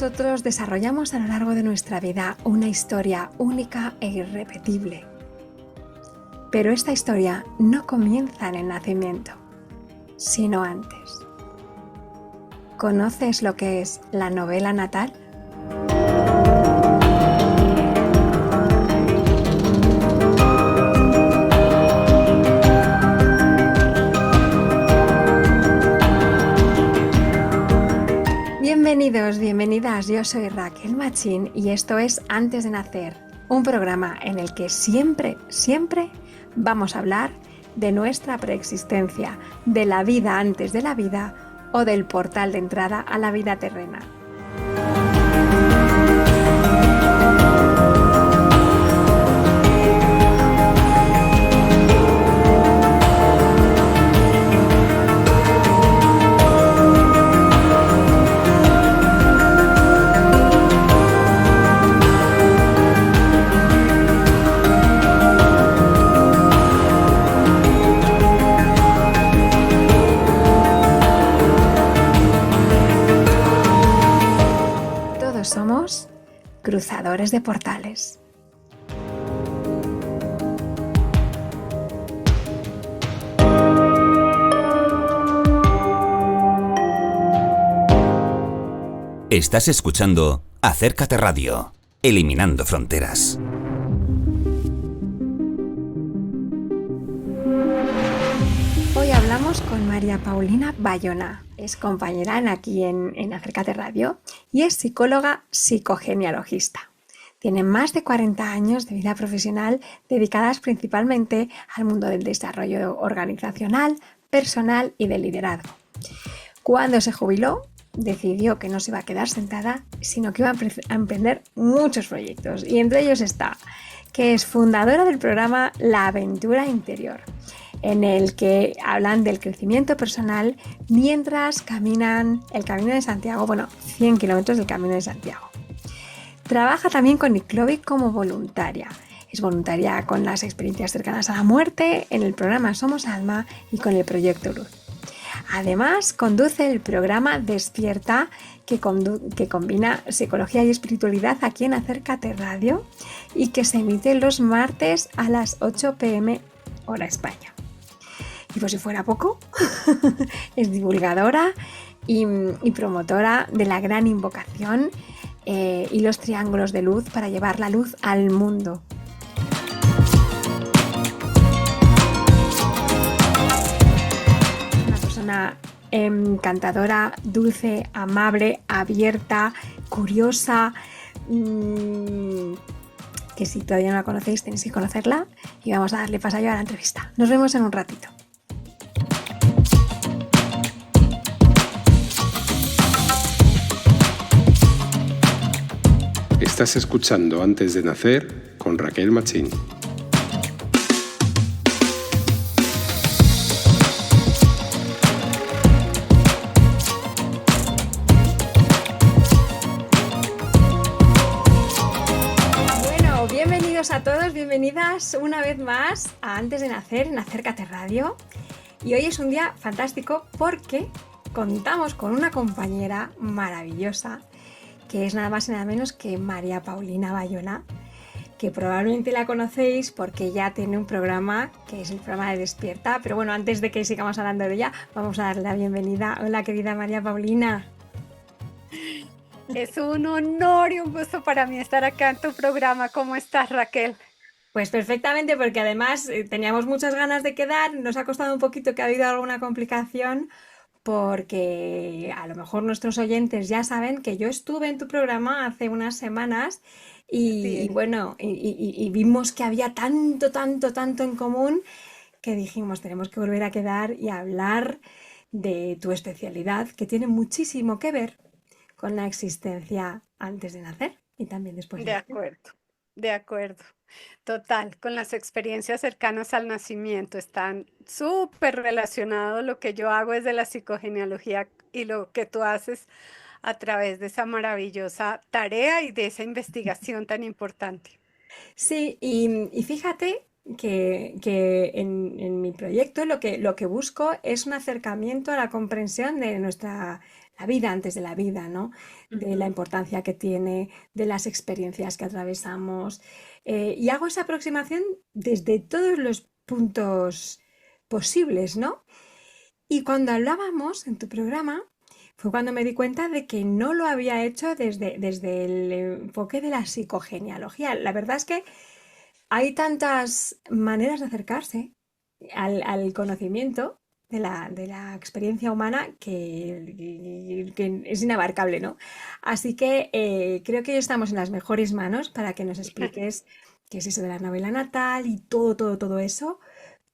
nosotros desarrollamos a lo largo de nuestra vida una historia única e irrepetible. Pero esta historia no comienza en el nacimiento, sino antes. ¿Conoces lo que es la novela natal? Bienvenidos, bienvenidas, yo soy Raquel Machín y esto es Antes de Nacer, un programa en el que siempre vamos a hablar de nuestra preexistencia, de la vida antes de la vida o del portal de entrada a la vida terrena. Somos cruzadores de portales. Estás escuchando Acércate Radio, eliminando fronteras. Hoy hablamos con María Paulina Bayona. Es compañera aquí en Acércate Radio y es psicóloga psicogenealogista. Tiene más de 40 años de vida profesional dedicadas principalmente al mundo del desarrollo organizacional, personal y del liderazgo. Cuando se jubiló, decidió que no se iba a quedar sentada, sino que iba a emprender muchos proyectos. Y entre ellos está que es fundadora del programa La Aventura Interior, en el que hablan del crecimiento personal mientras caminan el Camino de Santiago, 100 kilómetros del Camino de Santiago. Trabaja también con Iclovic como voluntaria. Es voluntaria con las experiencias cercanas a la muerte, en el programa Somos Alma y con el Proyecto Luz. Además, conduce el programa Despierta, que combina psicología y espiritualidad aquí en Acércate Radio y que se emite los martes a las 8 p.m. hora España. Y por si fuera poco, es divulgadora y promotora de la gran invocación y los triángulos de luz para llevar la luz al mundo. Una persona encantadora, dulce, amable, abierta, curiosa, que si todavía no la conocéis tenéis que conocerla y vamos a darle pasillo a la entrevista. Nos vemos en un ratito. Estás escuchando Antes de Nacer con Raquel Machín. Bueno, bienvenidos a todos, bienvenidas una vez más a Antes de Nacer en Acércate Radio. Y hoy es un día fantástico porque contamos con una compañera maravillosa que es nada más y nada menos que María Paulina Bayona, que probablemente la conocéis porque ya tiene un programa que es el programa de Despierta. Pero bueno, antes de que sigamos hablando de ella, vamos a darle la bienvenida. Hola, querida María Paulina. Es un honor y un gusto para mí estar acá en tu programa. ¿Cómo estás, Raquel? Pues perfectamente, porque además teníamos muchas ganas de quedar. Nos ha costado un poquito que ha habido alguna complicación, porque a lo mejor nuestros oyentes ya saben que yo estuve en tu programa hace unas semanas y vimos que había tanto en común que dijimos, tenemos que volver a quedar y hablar de tu especialidad, que tiene muchísimo que ver con la existencia antes de nacer y también después de nacer. De acuerdo. Total, con las experiencias cercanas al nacimiento están súper relacionados lo que yo hago desde la psicogenealogía y lo que tú haces a través de esa maravillosa tarea y de esa investigación tan importante. Sí, y fíjate que en mi proyecto lo que busco es un acercamiento a la comprensión de la la vida antes de la vida, ¿no? De la Ujú. importancia que tiene, de las experiencias que atravesamos. Y hago esa aproximación desde todos los puntos posibles, ¿no? Y cuando hablábamos en tu programa, fue cuando me di cuenta de que no lo había hecho desde el enfoque de la psicogenealogía. La verdad es que hay tantas maneras de acercarse al conocimiento de la experiencia humana que es inabarcable, ¿no? Así que creo que hoy estamos en las mejores manos para que nos expliques qué es eso de la novela natal y todo, todo, todo eso.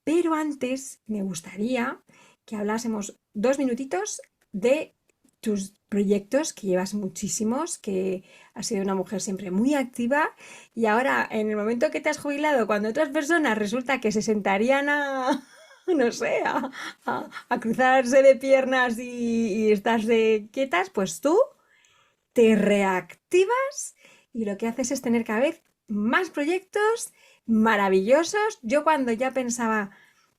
Pero antes me gustaría que hablásemos 2 minutitos de tus proyectos, que llevas muchísimos, que has sido una mujer siempre muy activa y ahora en el momento que te has jubilado, cuando otras personas resulta que se sentarían a, no sé, a cruzarse de piernas y estarse quietas, pues tú te reactivas y lo que haces es tener cada vez más proyectos maravillosos. Yo cuando ya pensaba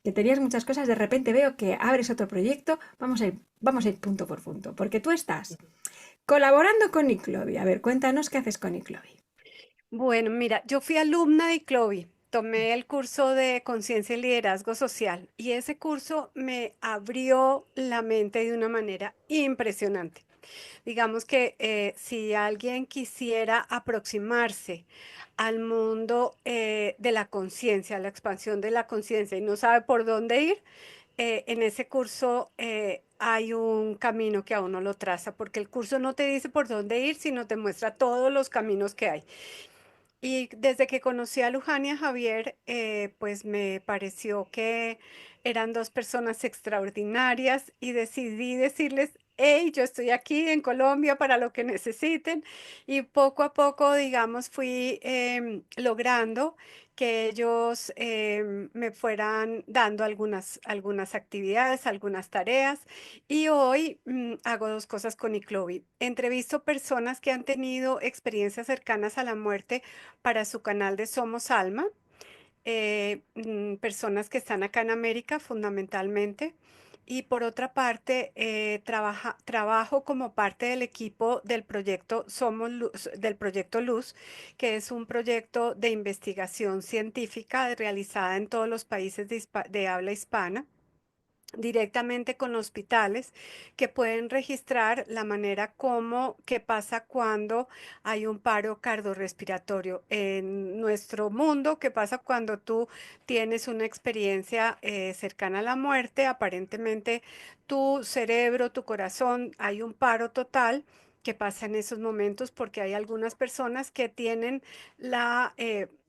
que tenías muchas cosas, de repente veo que abres otro proyecto. Vamos a ir punto por punto, porque tú estás colaborando con Iclovi. A ver, cuéntanos qué haces con Iclovi. Bueno, mira, yo fui alumna de ICLOVI, tomé el curso de Conciencia y Liderazgo Social y ese curso me abrió la mente de una manera impresionante. Digamos que si alguien quisiera aproximarse al mundo de la conciencia, la expansión de la conciencia y no sabe por dónde ir, en ese curso hay un camino que a uno lo traza, porque el curso no te dice por dónde ir, sino te muestra todos los caminos que hay. Y desde que conocí a Luján y a Javier, pues me pareció que eran dos personas extraordinarias y decidí decirles, hey, yo estoy aquí en Colombia para lo que necesiten. Y poco a poco, digamos, fui logrando que ellos me fueran dando algunas actividades, algunas tareas. Y hoy hago dos cosas con Iclovi. Entrevisto personas que han tenido experiencias cercanas a la muerte para su canal de Somos Alma, personas que están acá en América fundamentalmente. Y por otra parte, trabajo como parte del equipo del proyecto del proyecto Luz, que es un proyecto de investigación científica realizada en todos los países de habla hispana directamente con hospitales que pueden registrar la manera como qué pasa cuando hay un paro cardiorrespiratorio en nuestro mundo, qué pasa cuando tú tienes una experiencia cercana a la muerte, aparentemente tu cerebro, tu corazón, hay un paro total. ¿Qué pasa en esos momentos? Porque hay algunas personas que tienen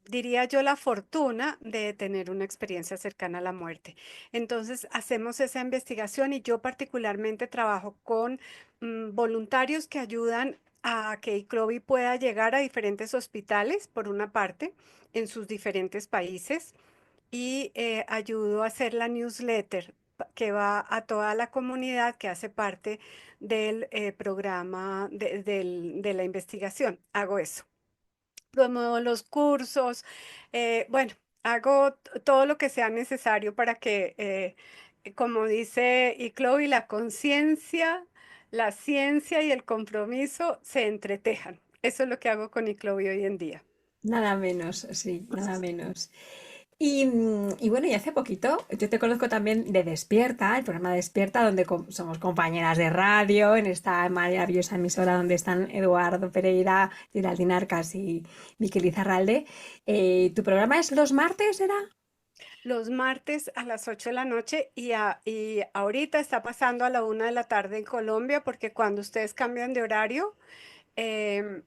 diría yo, la fortuna de tener una experiencia cercana a la muerte. Entonces hacemos esa investigación y yo particularmente trabajo con voluntarios que ayudan a que ICROVI pueda llegar a diferentes hospitales, por una parte, en sus diferentes países, y ayudo a hacer la newsletter que va a toda la comunidad que hace parte del programa de la investigación. Hago eso, promuevo los cursos, bueno, hago todo lo que sea necesario para que, como dice Chloe, la conciencia, la ciencia y el compromiso se entretejan. Eso es lo que hago con Chloe hoy en día. Nada menos, sí, nada menos. Y bueno, y hace poquito, yo te conozco también de Despierta, el programa Despierta, donde somos compañeras de radio, en esta maravillosa emisora donde están Eduardo Pereira, Geraldine Arcas y Miquel Izarralde. ¿Tu programa es los martes, era? Los martes a las 8 de la noche y ahorita está pasando a la 1 de la tarde en Colombia porque cuando ustedes cambian de horario,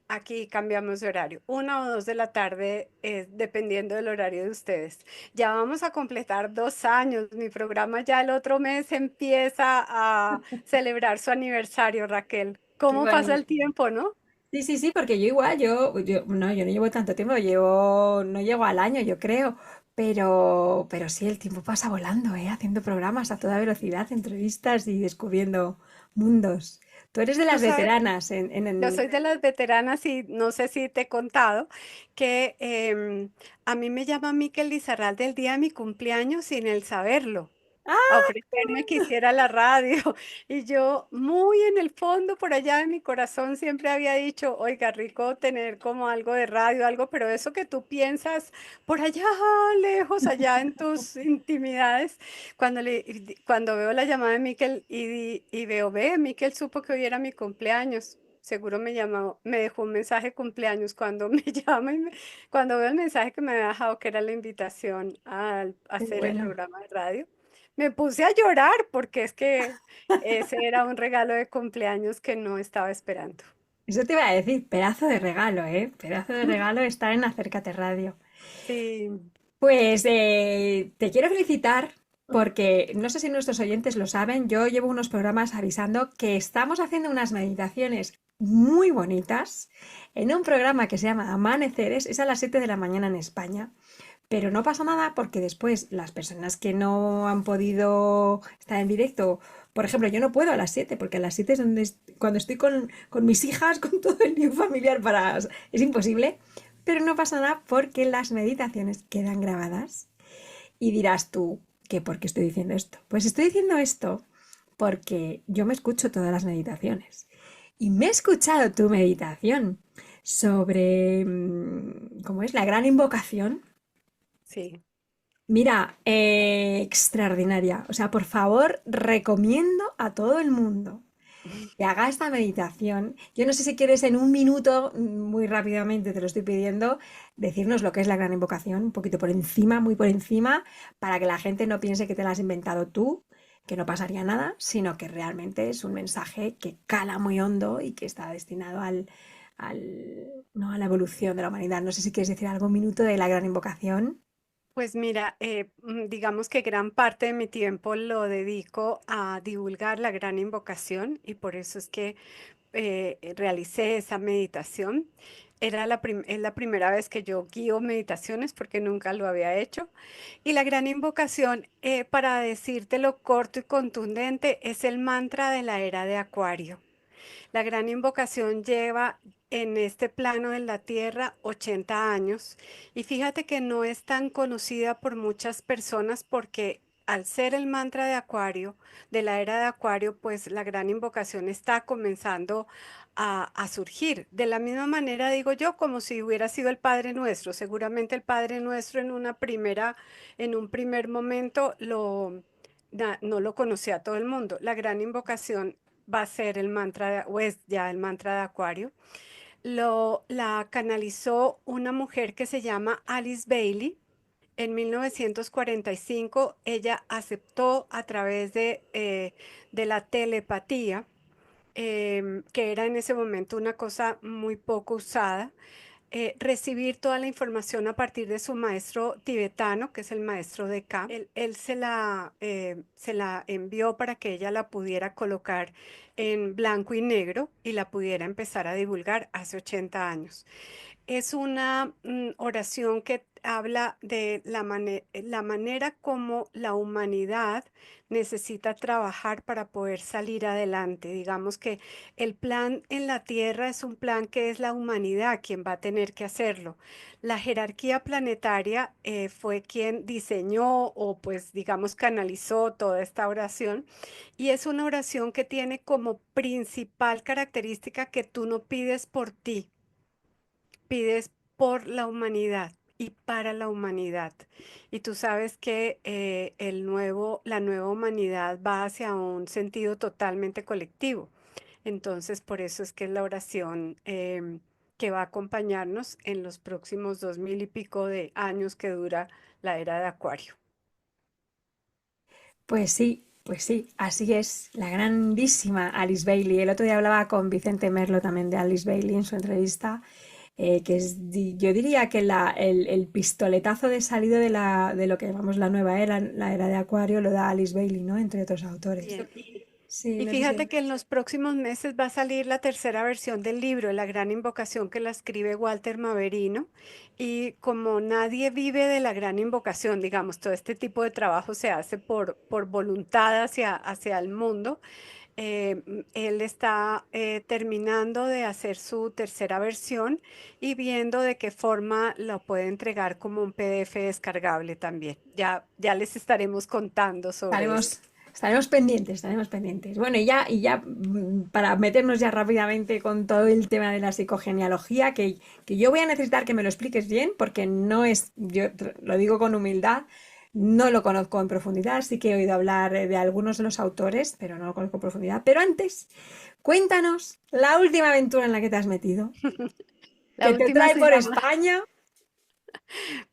aquí cambiamos de horario, 1 o 2 de la tarde, dependiendo del horario de ustedes. Ya vamos a completar 2 años. Mi programa ya el otro mes empieza a celebrar su aniversario, Raquel. Qué ¿Cómo pasa el bonito. tiempo, no? Sí, sí, sí, porque yo igual, yo no llevo tanto tiempo, no llego al año, yo creo, pero sí, el tiempo pasa volando, ¿eh? Haciendo programas a toda velocidad, entrevistas y descubriendo mundos. Tú eres de Tú las sabes, veteranas yo soy de las veteranas y no sé si te he contado que a mí me llama Miquel Lizarralde el día de mi cumpleaños sin el saberlo. a ofrecerme que hiciera la radio. Y yo, muy en el fondo, por allá de mi corazón, siempre había dicho, oiga, rico tener como algo de radio, algo, pero eso que tú piensas por allá lejos, allá en tus intimidades, cuando veo la llamada de Miquel y veo, ve, Miquel supo que hoy era mi cumpleaños. Seguro me llamó, me dejó un mensaje de cumpleaños cuando me llama cuando veo el mensaje que me había dejado, que era la invitación a Qué hacer el bueno. programa de radio. Me puse a llorar porque es que ese era un regalo de cumpleaños que no estaba esperando. Eso te iba a decir, pedazo de regalo, ¿eh? Pedazo de regalo estar en Acércate Radio. Sí, Pues te quiero felicitar porque no sé si nuestros oyentes lo saben, yo llevo unos programas avisando que estamos haciendo unas meditaciones muy bonitas en un programa que se llama Amaneceres, es a las 7 de la mañana en España, pero no pasa nada porque después las personas que no han podido estar en directo, por ejemplo, yo no puedo a las 7 porque a las 7 es cuando estoy con mis hijas, con todo el lío familiar para... Es imposible. Pero no pasa nada porque las meditaciones quedan grabadas y dirás tú, ¿qué por qué estoy diciendo esto? Pues estoy diciendo esto porque yo me escucho todas las meditaciones y me he escuchado tu meditación sobre, ¿cómo es? La gran invocación. sí. Mira, extraordinaria. O sea, por favor, recomiendo a todo el mundo que haga esta meditación. Yo no sé si quieres en un minuto, muy rápidamente te lo estoy pidiendo, decirnos lo que es la gran invocación, un poquito por encima, muy por encima, para que la gente no piense que te la has inventado tú, que no pasaría nada, sino que realmente es un mensaje que cala muy hondo y que está destinado ¿no? a la evolución de la humanidad. No sé si quieres decir algo un minuto de la gran invocación. Pues mira, digamos que gran parte de mi tiempo lo dedico a divulgar la gran invocación y por eso es que realicé esa meditación. Es la primera vez que yo guío meditaciones porque nunca lo había hecho. Y la gran invocación, para decírtelo corto y contundente, es el mantra de la era de Acuario. La gran invocación lleva en este plano de la Tierra 80 años y fíjate que no es tan conocida por muchas personas porque al ser el mantra de Acuario, de la era de Acuario, pues la gran invocación está comenzando a surgir. De la misma manera digo yo, como si hubiera sido el Padre Nuestro. Seguramente el Padre Nuestro en un primer momento no lo conocía todo el mundo. La gran invocación va a ser el mantra, o es ya el mantra de Acuario. La canalizó una mujer que se llama Alice Bailey. En 1945 ella aceptó a través de la telepatía, que era en ese momento una cosa muy poco usada, recibir toda la información a partir de su maestro tibetano, que es el maestro de Ka. Él se la envió para que ella la pudiera colocar en blanco y negro y la pudiera empezar a divulgar hace 80 años. Es una oración que habla de la manera como la humanidad necesita trabajar para poder salir adelante. Digamos que el plan en la Tierra es un plan que es la humanidad quien va a tener que hacerlo. La jerarquía planetaria fue quien diseñó o pues digamos canalizó toda esta oración y es una oración que tiene como principal característica que tú no pides por ti, pides por la humanidad y para la humanidad. Y tú sabes que la nueva humanidad va hacia un sentido totalmente colectivo. Entonces, por eso es que es la oración que va a acompañarnos en los próximos 2000 y pico de años que dura la era de Acuario. Pues sí, así es, la grandísima Alice Bailey. El otro día hablaba con Vicente Merlo también de Alice Bailey en su entrevista, que es, yo diría que el pistoletazo de salida de lo que llamamos la nueva era, la era de Acuario, lo da Alice Bailey, ¿no? Entre otros autores. Bien. Sí, Y no sé si... fíjate que en los próximos meses va a salir la tercera versión del libro, La Gran Invocación, que la escribe Walter Maverino. Y como nadie vive de la gran invocación, digamos, todo este tipo de trabajo se hace por voluntad hacia el mundo. Él está terminando de hacer su tercera versión y viendo de qué forma lo puede entregar como un PDF descargable también. Ya les estaremos contando sobre esto. Estaremos pendientes, estaremos pendientes. Bueno, para meternos ya rápidamente con todo el tema de la psicogenealogía, que yo voy a necesitar que me lo expliques bien, porque no es, lo digo con humildad, no lo conozco en profundidad, sí que he oído hablar de algunos de los autores, pero no lo conozco en profundidad. Pero antes, cuéntanos la última aventura en la que te has metido, La que te última trae se por llama, España.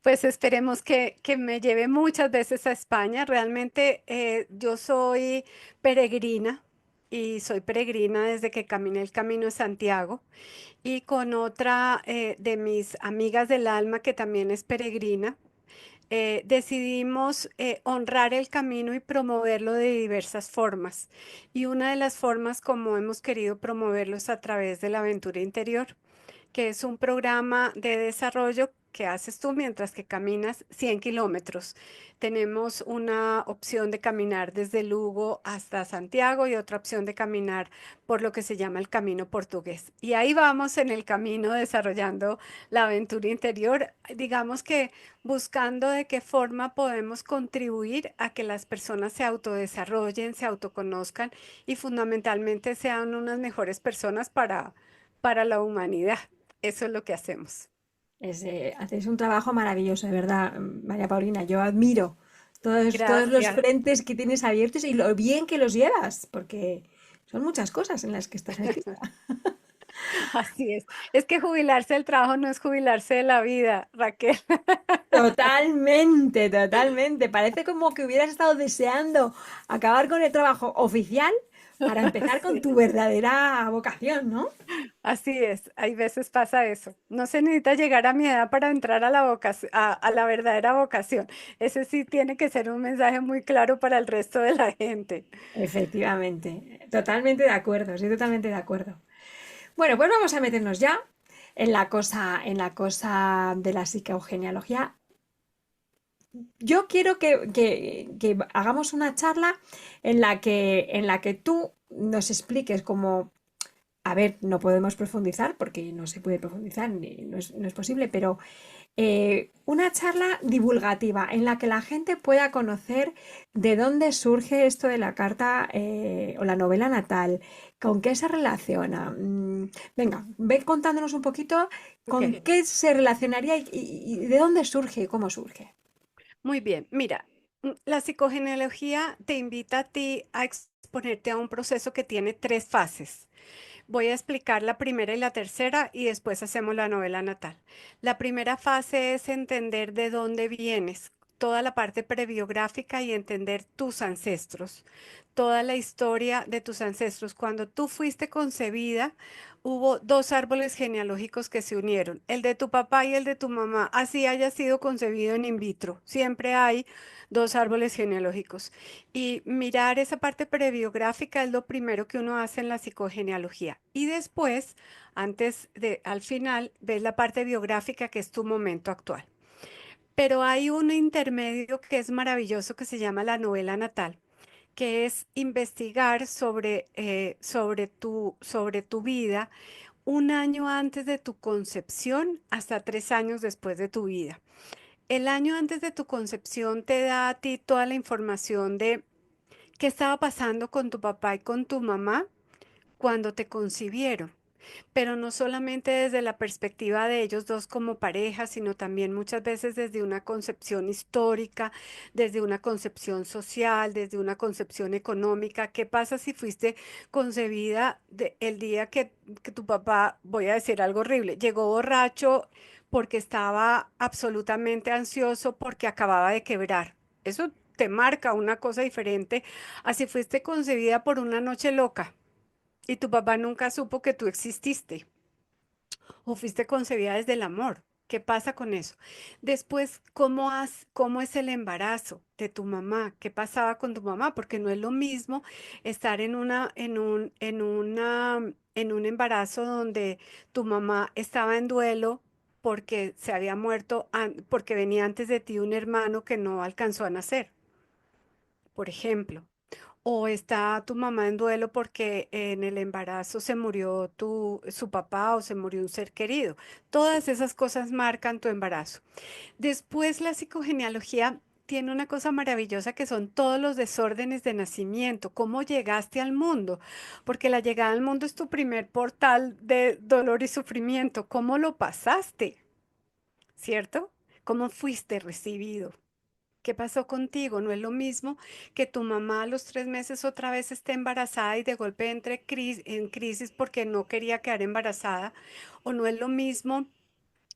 pues esperemos que me lleve muchas veces a España. Realmente yo soy peregrina y soy peregrina desde que caminé el Camino de Santiago y con otra de mis amigas del alma que también es peregrina. Decidimos honrar el camino y promoverlo de diversas formas. Y una de las formas como hemos querido promoverlo es a través de la aventura interior, que es un programa de desarrollo que haces tú mientras que caminas 100 kilómetros. Tenemos una opción de caminar desde Lugo hasta Santiago y otra opción de caminar por lo que se llama el camino portugués. Y ahí vamos en el camino desarrollando la aventura interior, digamos que buscando de qué forma podemos contribuir a que las personas se autodesarrollen, se autoconozcan y fundamentalmente sean unas mejores personas para la humanidad. Eso es lo que hacemos. Hacéis un trabajo maravilloso, de verdad, María Paulina. Yo admiro todos los Gracias. frentes que tienes abiertos y lo bien que los llevas, porque son muchas cosas en las que estás metida. Así es. Es que jubilarse del trabajo no es jubilarse de la vida, Raquel. Totalmente, totalmente. Parece como que hubieras estado deseando acabar con el trabajo oficial para empezar con Sí, tu verdadera vocación, ¿no? así es. Hay veces pasa eso. No se necesita llegar a mi edad para entrar a la vocación, a la verdadera vocación. Ese sí tiene que ser un mensaje muy claro para el resto de la gente. Efectivamente, totalmente de acuerdo, estoy totalmente de acuerdo. Bueno, pues vamos a meternos ya en la cosa de la psicogenealogía. Yo quiero que hagamos una charla en la que tú nos expliques cómo, a ver, no podemos profundizar porque no se puede profundizar, no es posible, pero una charla divulgativa en la que la gente pueda conocer de dónde surge esto de la carta o la novela natal, con qué se relaciona. Venga, ve contándonos un poquito con Ok. qué se relacionaría y de dónde surge y cómo surge. Muy bien, mira, la psicogenealogía te invita a ti a exponerte a un proceso que tiene tres fases. Voy a explicar la primera y la tercera y después hacemos la novela natal. La primera fase es entender de dónde vienes, toda la parte prebiográfica y entender tus ancestros, toda la historia de tus ancestros. Cuando tú fuiste concebida, hubo dos árboles genealógicos que se unieron, el de tu papá y el de tu mamá, así haya sido concebido en in vitro. Siempre hay dos árboles genealógicos. Y mirar esa parte prebiográfica es lo primero que uno hace en la psicogenealogía. Y después, al final, ves la parte biográfica que es tu momento actual. Pero hay un intermedio que es maravilloso que se llama la novela natal, que es investigar sobre tu vida un año antes de tu concepción hasta 3 años después de tu vida. El año antes de tu concepción te da a ti toda la información de qué estaba pasando con tu papá y con tu mamá cuando te concibieron, pero no solamente desde la perspectiva de ellos dos como pareja, sino también muchas veces desde una concepción histórica, desde una concepción social, desde una concepción económica. ¿Qué pasa si fuiste concebida el día que tu papá, voy a decir algo horrible, llegó borracho porque estaba absolutamente ansioso porque acababa de quebrar? Eso te marca una cosa diferente a si fuiste concebida por una noche loca y tu papá nunca supo que tú exististe o fuiste concebida desde el amor. ¿Qué pasa con eso? Después, cómo es el embarazo de tu mamá? ¿Qué pasaba con tu mamá? Porque no es lo mismo estar en un embarazo donde tu mamá estaba en duelo porque se había muerto, porque venía antes de ti un hermano que no alcanzó a nacer, por ejemplo. o está tu mamá en duelo porque en el embarazo se murió su papá o se murió un ser querido. Todas esas cosas marcan tu embarazo. Después la psicogenealogía tiene una cosa maravillosa que son todos los desórdenes de nacimiento, cómo llegaste al mundo, porque la llegada al mundo es tu primer portal de dolor y sufrimiento, cómo lo pasaste, ¿cierto? ¿Cómo fuiste recibido? ¿Qué pasó contigo? No es lo mismo que tu mamá a los 3 meses otra vez esté embarazada y de golpe entre en crisis porque no quería quedar embarazada, o no es lo mismo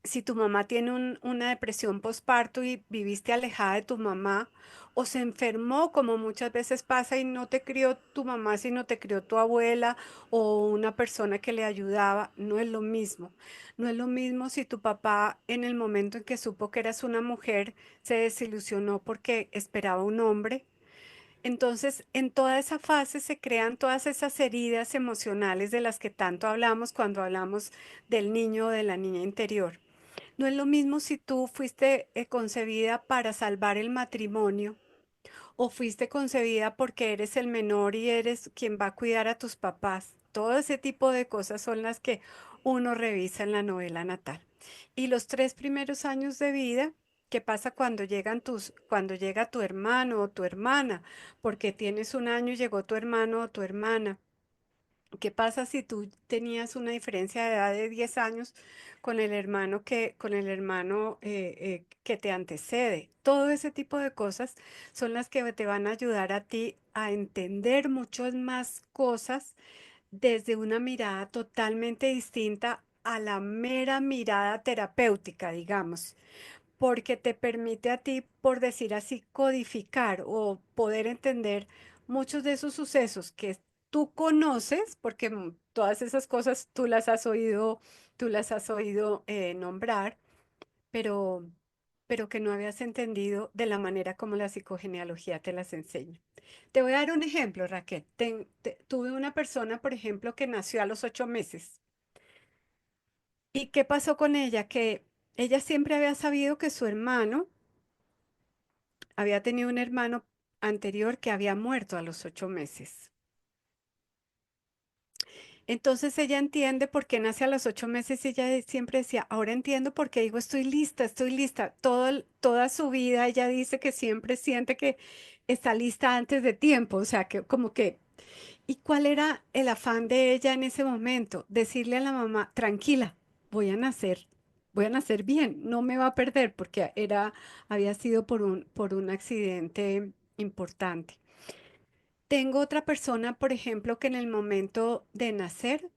si tu mamá tiene una depresión postparto y viviste alejada de tu mamá, o se enfermó, como muchas veces pasa, y no te crió tu mamá, sino te crió tu abuela o una persona que le ayudaba, no es lo mismo. No es lo mismo si tu papá en el momento en que supo que eras una mujer se desilusionó porque esperaba un hombre. Entonces, en toda esa fase se crean todas esas heridas emocionales de las que tanto hablamos cuando hablamos del niño o de la niña interior. No es lo mismo si tú fuiste concebida para salvar el matrimonio o fuiste concebida porque eres el menor y eres quien va a cuidar a tus papás. Todo ese tipo de cosas son las que uno revisa en la novela natal. Y los 3 primeros años de vida, ¿qué pasa cuando llega tu hermano o tu hermana? Porque tienes un año y llegó tu hermano o tu hermana. ¿Qué pasa si tú tenías una diferencia de edad de 10 años con el hermano que te antecede? Todo ese tipo de cosas son las que te van a ayudar a ti a entender muchas más cosas desde una mirada totalmente distinta a la mera mirada terapéutica, digamos, porque te permite a ti, por decir así, codificar o poder entender muchos de esos sucesos que tú conoces, porque todas esas cosas tú las has oído nombrar, pero, pero que no habías entendido de la manera como la psicogenealogía te las enseña. Te voy a dar un ejemplo, Raquel. Tuve una persona, por ejemplo, que nació a los 8 meses. ¿Y qué pasó con ella? Que ella siempre había sabido que su hermano había tenido un hermano anterior que había muerto a los 8 meses. Entonces ella entiende por qué nace a los 8 meses y ella siempre decía, ahora entiendo por qué digo estoy lista, estoy lista. Toda su vida ella dice que siempre siente que está lista antes de tiempo, o sea, que como que... ¿Y cuál era el afán de ella en ese momento? Decirle a la mamá, tranquila, voy a nacer bien, no me va a perder porque había sido por un accidente importante. Tengo otra persona, por ejemplo, que en el momento de nacer,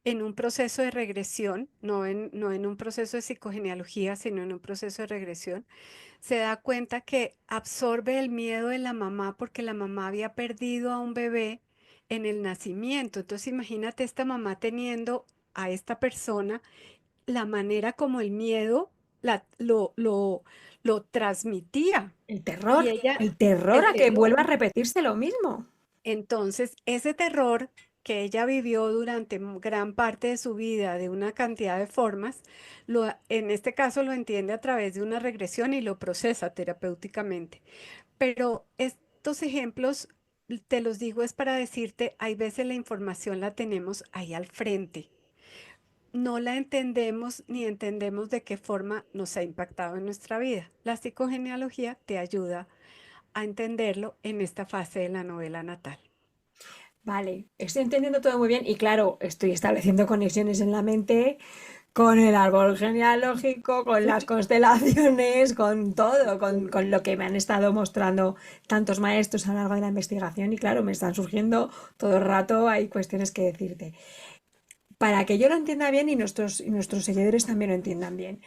en un proceso de regresión, no en un proceso de psicogenealogía, sino en un proceso de regresión, se da cuenta que absorbe el miedo de la mamá porque la mamá había perdido a un bebé en el nacimiento. Entonces imagínate esta mamá teniendo a esta persona, la manera como el miedo lo transmitía. Y ella, el terror el a que terror. vuelva a repetirse lo mismo. Entonces, ese terror que ella vivió durante gran parte de su vida de una cantidad de formas, en este caso lo entiende a través de una regresión y lo procesa terapéuticamente. Pero estos ejemplos, te los digo, es para decirte, hay veces la información la tenemos ahí al frente. No la entendemos ni entendemos de qué forma nos ha impactado en nuestra vida. La psicogenealogía te ayuda a entenderlo en esta fase de la novela natal. Vale, estoy entendiendo todo muy bien y claro, estoy estableciendo conexiones en la mente con el árbol genealógico, con las constelaciones, con todo, con lo que me han estado mostrando tantos maestros a lo largo de la investigación y claro, me están surgiendo todo el rato, hay cuestiones que decirte. Para que yo lo entienda bien y nuestros seguidores también lo entiendan bien.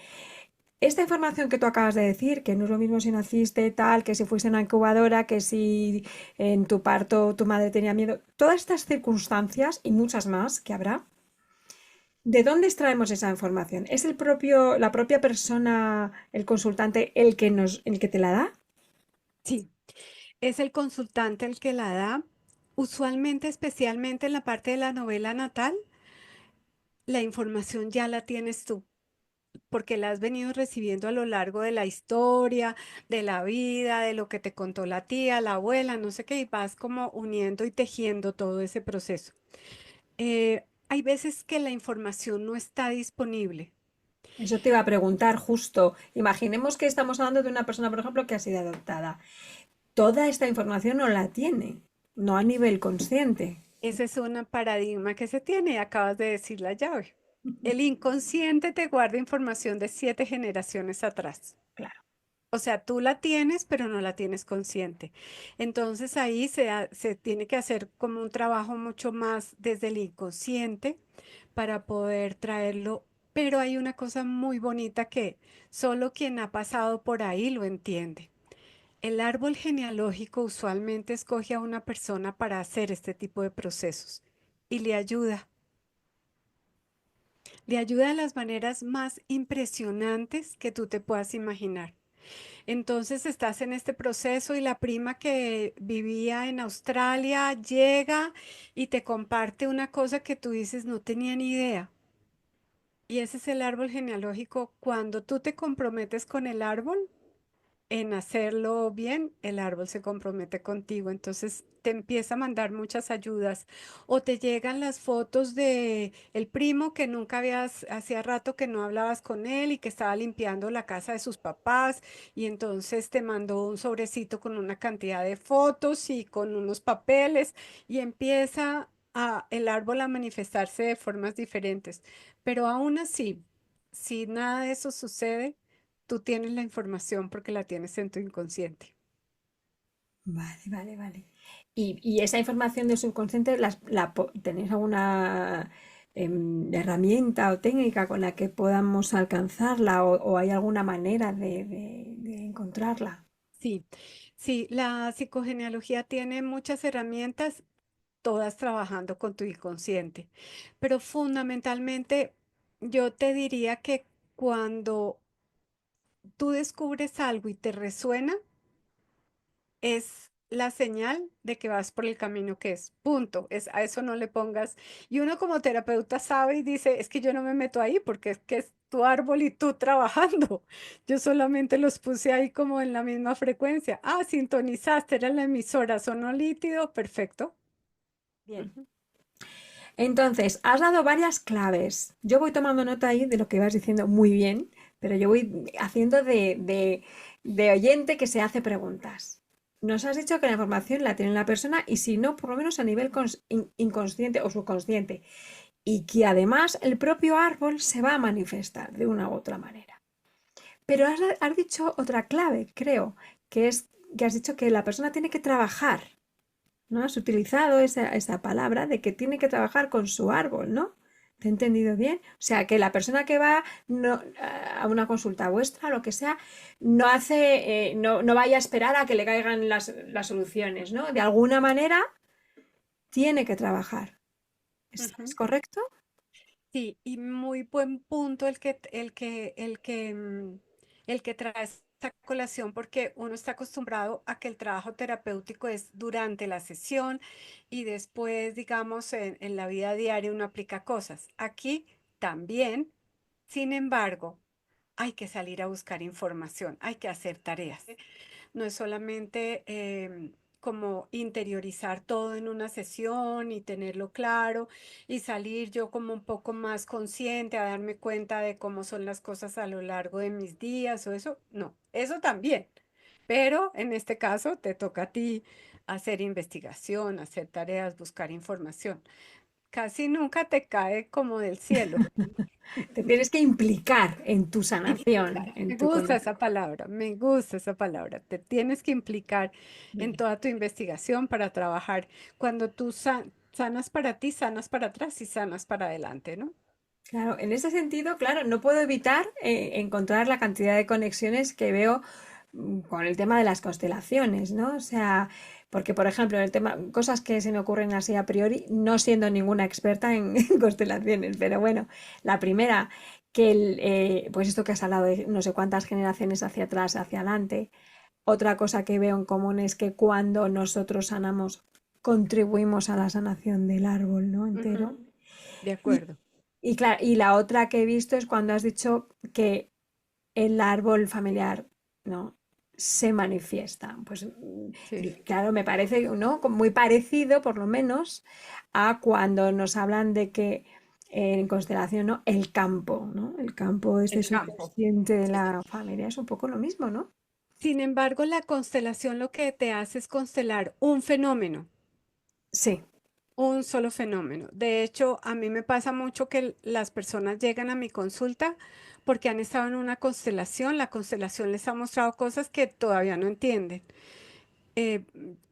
Esta información que tú acabas de decir, que no es lo mismo si naciste tal, que si fuiste en una incubadora, que si en tu parto tu madre tenía miedo, todas estas circunstancias y muchas más que habrá, ¿de dónde extraemos esa información? ¿Es la propia persona, el consultante, el que te la da? Sí, es el consultante el que la da. Usualmente, especialmente en la parte de la novela natal, la información ya la tienes tú. porque la has venido recibiendo a lo largo de la historia, de la vida, de lo que te contó la tía, la abuela, no sé qué, y vas como uniendo y tejiendo todo ese proceso. Hay veces que la información no está disponible. Eso te iba a preguntar justo. Imaginemos que estamos hablando de una persona, por ejemplo, que ha sido adoptada. Toda esta información no la tiene, no a nivel consciente. Ese es un paradigma que se tiene y acabas de decir la llave. El inconsciente te guarda información de 7 generaciones atrás. Claro. O sea, tú la tienes, pero no la tienes consciente. Entonces ahí se tiene que hacer como un trabajo mucho más desde el inconsciente para poder traerlo. Pero hay una cosa muy bonita que solo quien ha pasado por ahí lo entiende. El árbol genealógico usualmente escoge a una persona para hacer este tipo de procesos y le ayuda. Le ayuda de las maneras más impresionantes que tú te puedas imaginar. Entonces estás en este proceso y la prima que vivía en Australia llega y te comparte una cosa que tú dices no tenía ni idea. Y ese es el árbol genealógico. Cuando tú te comprometes con el árbol, en hacerlo bien, el árbol se compromete contigo, entonces te empieza a mandar muchas ayudas o te llegan las fotos de el primo que nunca habías, hacía rato que no hablabas con él y que estaba limpiando la casa de sus papás y entonces te mandó un sobrecito con una cantidad de fotos y con unos papeles y empieza el árbol a manifestarse de formas diferentes, pero aún así, si nada de eso sucede, tú tienes la información porque la tienes en tu inconsciente. Vale, vale, vale. Y esa información del subconsciente, ¿tenéis alguna herramienta o técnica con la que podamos alcanzarla o hay alguna manera de encontrarla? Sí, sí, la psicogenealogía tiene muchas herramientas, todas trabajando con tu inconsciente, pero fundamentalmente yo te diría que cuando tú descubres algo y te resuena, es la señal de que vas por el camino que es. Punto. Es, a eso no le pongas. Y uno como terapeuta sabe y dice, es que yo no me meto ahí porque es que es tu árbol y tú trabajando. Yo solamente los puse ahí como en la misma frecuencia. Ah, sintonizaste, era la emisora, sonó lítido, perfecto. Bien. Ujú. Entonces, has dado varias claves. Yo voy tomando nota ahí de lo que vas diciendo muy bien, pero yo voy haciendo de oyente que se hace preguntas. Nos has dicho que la información la tiene la persona y si no, por lo menos a nivel inconsciente o subconsciente. Y que además el propio árbol se va a manifestar de una u otra manera. Pero has dicho otra clave, creo, que es que has dicho que la persona tiene que trabajar. ¿No? Has utilizado esa palabra de que tiene que trabajar con su árbol, ¿no? ¿Te he entendido bien? O sea, que la persona que va a una consulta vuestra, lo que sea, no vaya a esperar a que le caigan las soluciones, ¿no? De alguna manera tiene que trabajar. ¿Es Ujú. correcto? Sí, y muy buen punto el que trae esta colación, porque uno está acostumbrado a que el trabajo terapéutico es durante la sesión y después, digamos, en la vida diaria uno aplica cosas. Aquí también, sin embargo, hay que salir a buscar información, hay que hacer tareas. No es solamente como interiorizar todo en una sesión y tenerlo claro y salir yo como un poco más consciente a darme cuenta de cómo son las cosas a lo largo de mis días o eso. No, eso también. Pero en este caso te toca a ti hacer investigación, hacer tareas, buscar información. Casi nunca te cae como del cielo. Te tienes que implicar en tu sanación, Implicar. en Me tu gusta conocimiento. esa palabra, me gusta esa palabra. Te tienes que implicar en Bien. toda tu investigación para trabajar. Cuando tú sanas para ti, sanas para atrás y sanas para adelante, ¿no? Claro, en ese sentido, claro, no puedo evitar encontrar la cantidad de conexiones que veo con el tema de las constelaciones, ¿no? O sea, porque por ejemplo, el tema, cosas que se me ocurren así a priori, no siendo ninguna experta en, en constelaciones, pero bueno, la primera, pues esto que has hablado de no sé cuántas generaciones hacia atrás, hacia adelante. Otra cosa que veo en común es que cuando nosotros sanamos, contribuimos a la sanación del árbol, ¿no? Entero. Ujú. De acuerdo. Y claro, y la otra que he visto es cuando has dicho que el árbol familiar, ¿no? Se manifiesta. Pues Sí. claro, me parece, ¿no? Como muy parecido, por lo menos, a cuando nos hablan de que en constelación, ¿no? El campo, ¿no? El campo, este El campo. subconsciente de Sí. la familia, es un poco lo mismo, ¿no? Sin embargo, la constelación lo que te hace es constelar un fenómeno. Sí. Un solo fenómeno. De hecho, a mí me pasa mucho que las personas llegan a mi consulta porque han estado en una constelación. La constelación les ha mostrado cosas que todavía no entienden. Eh,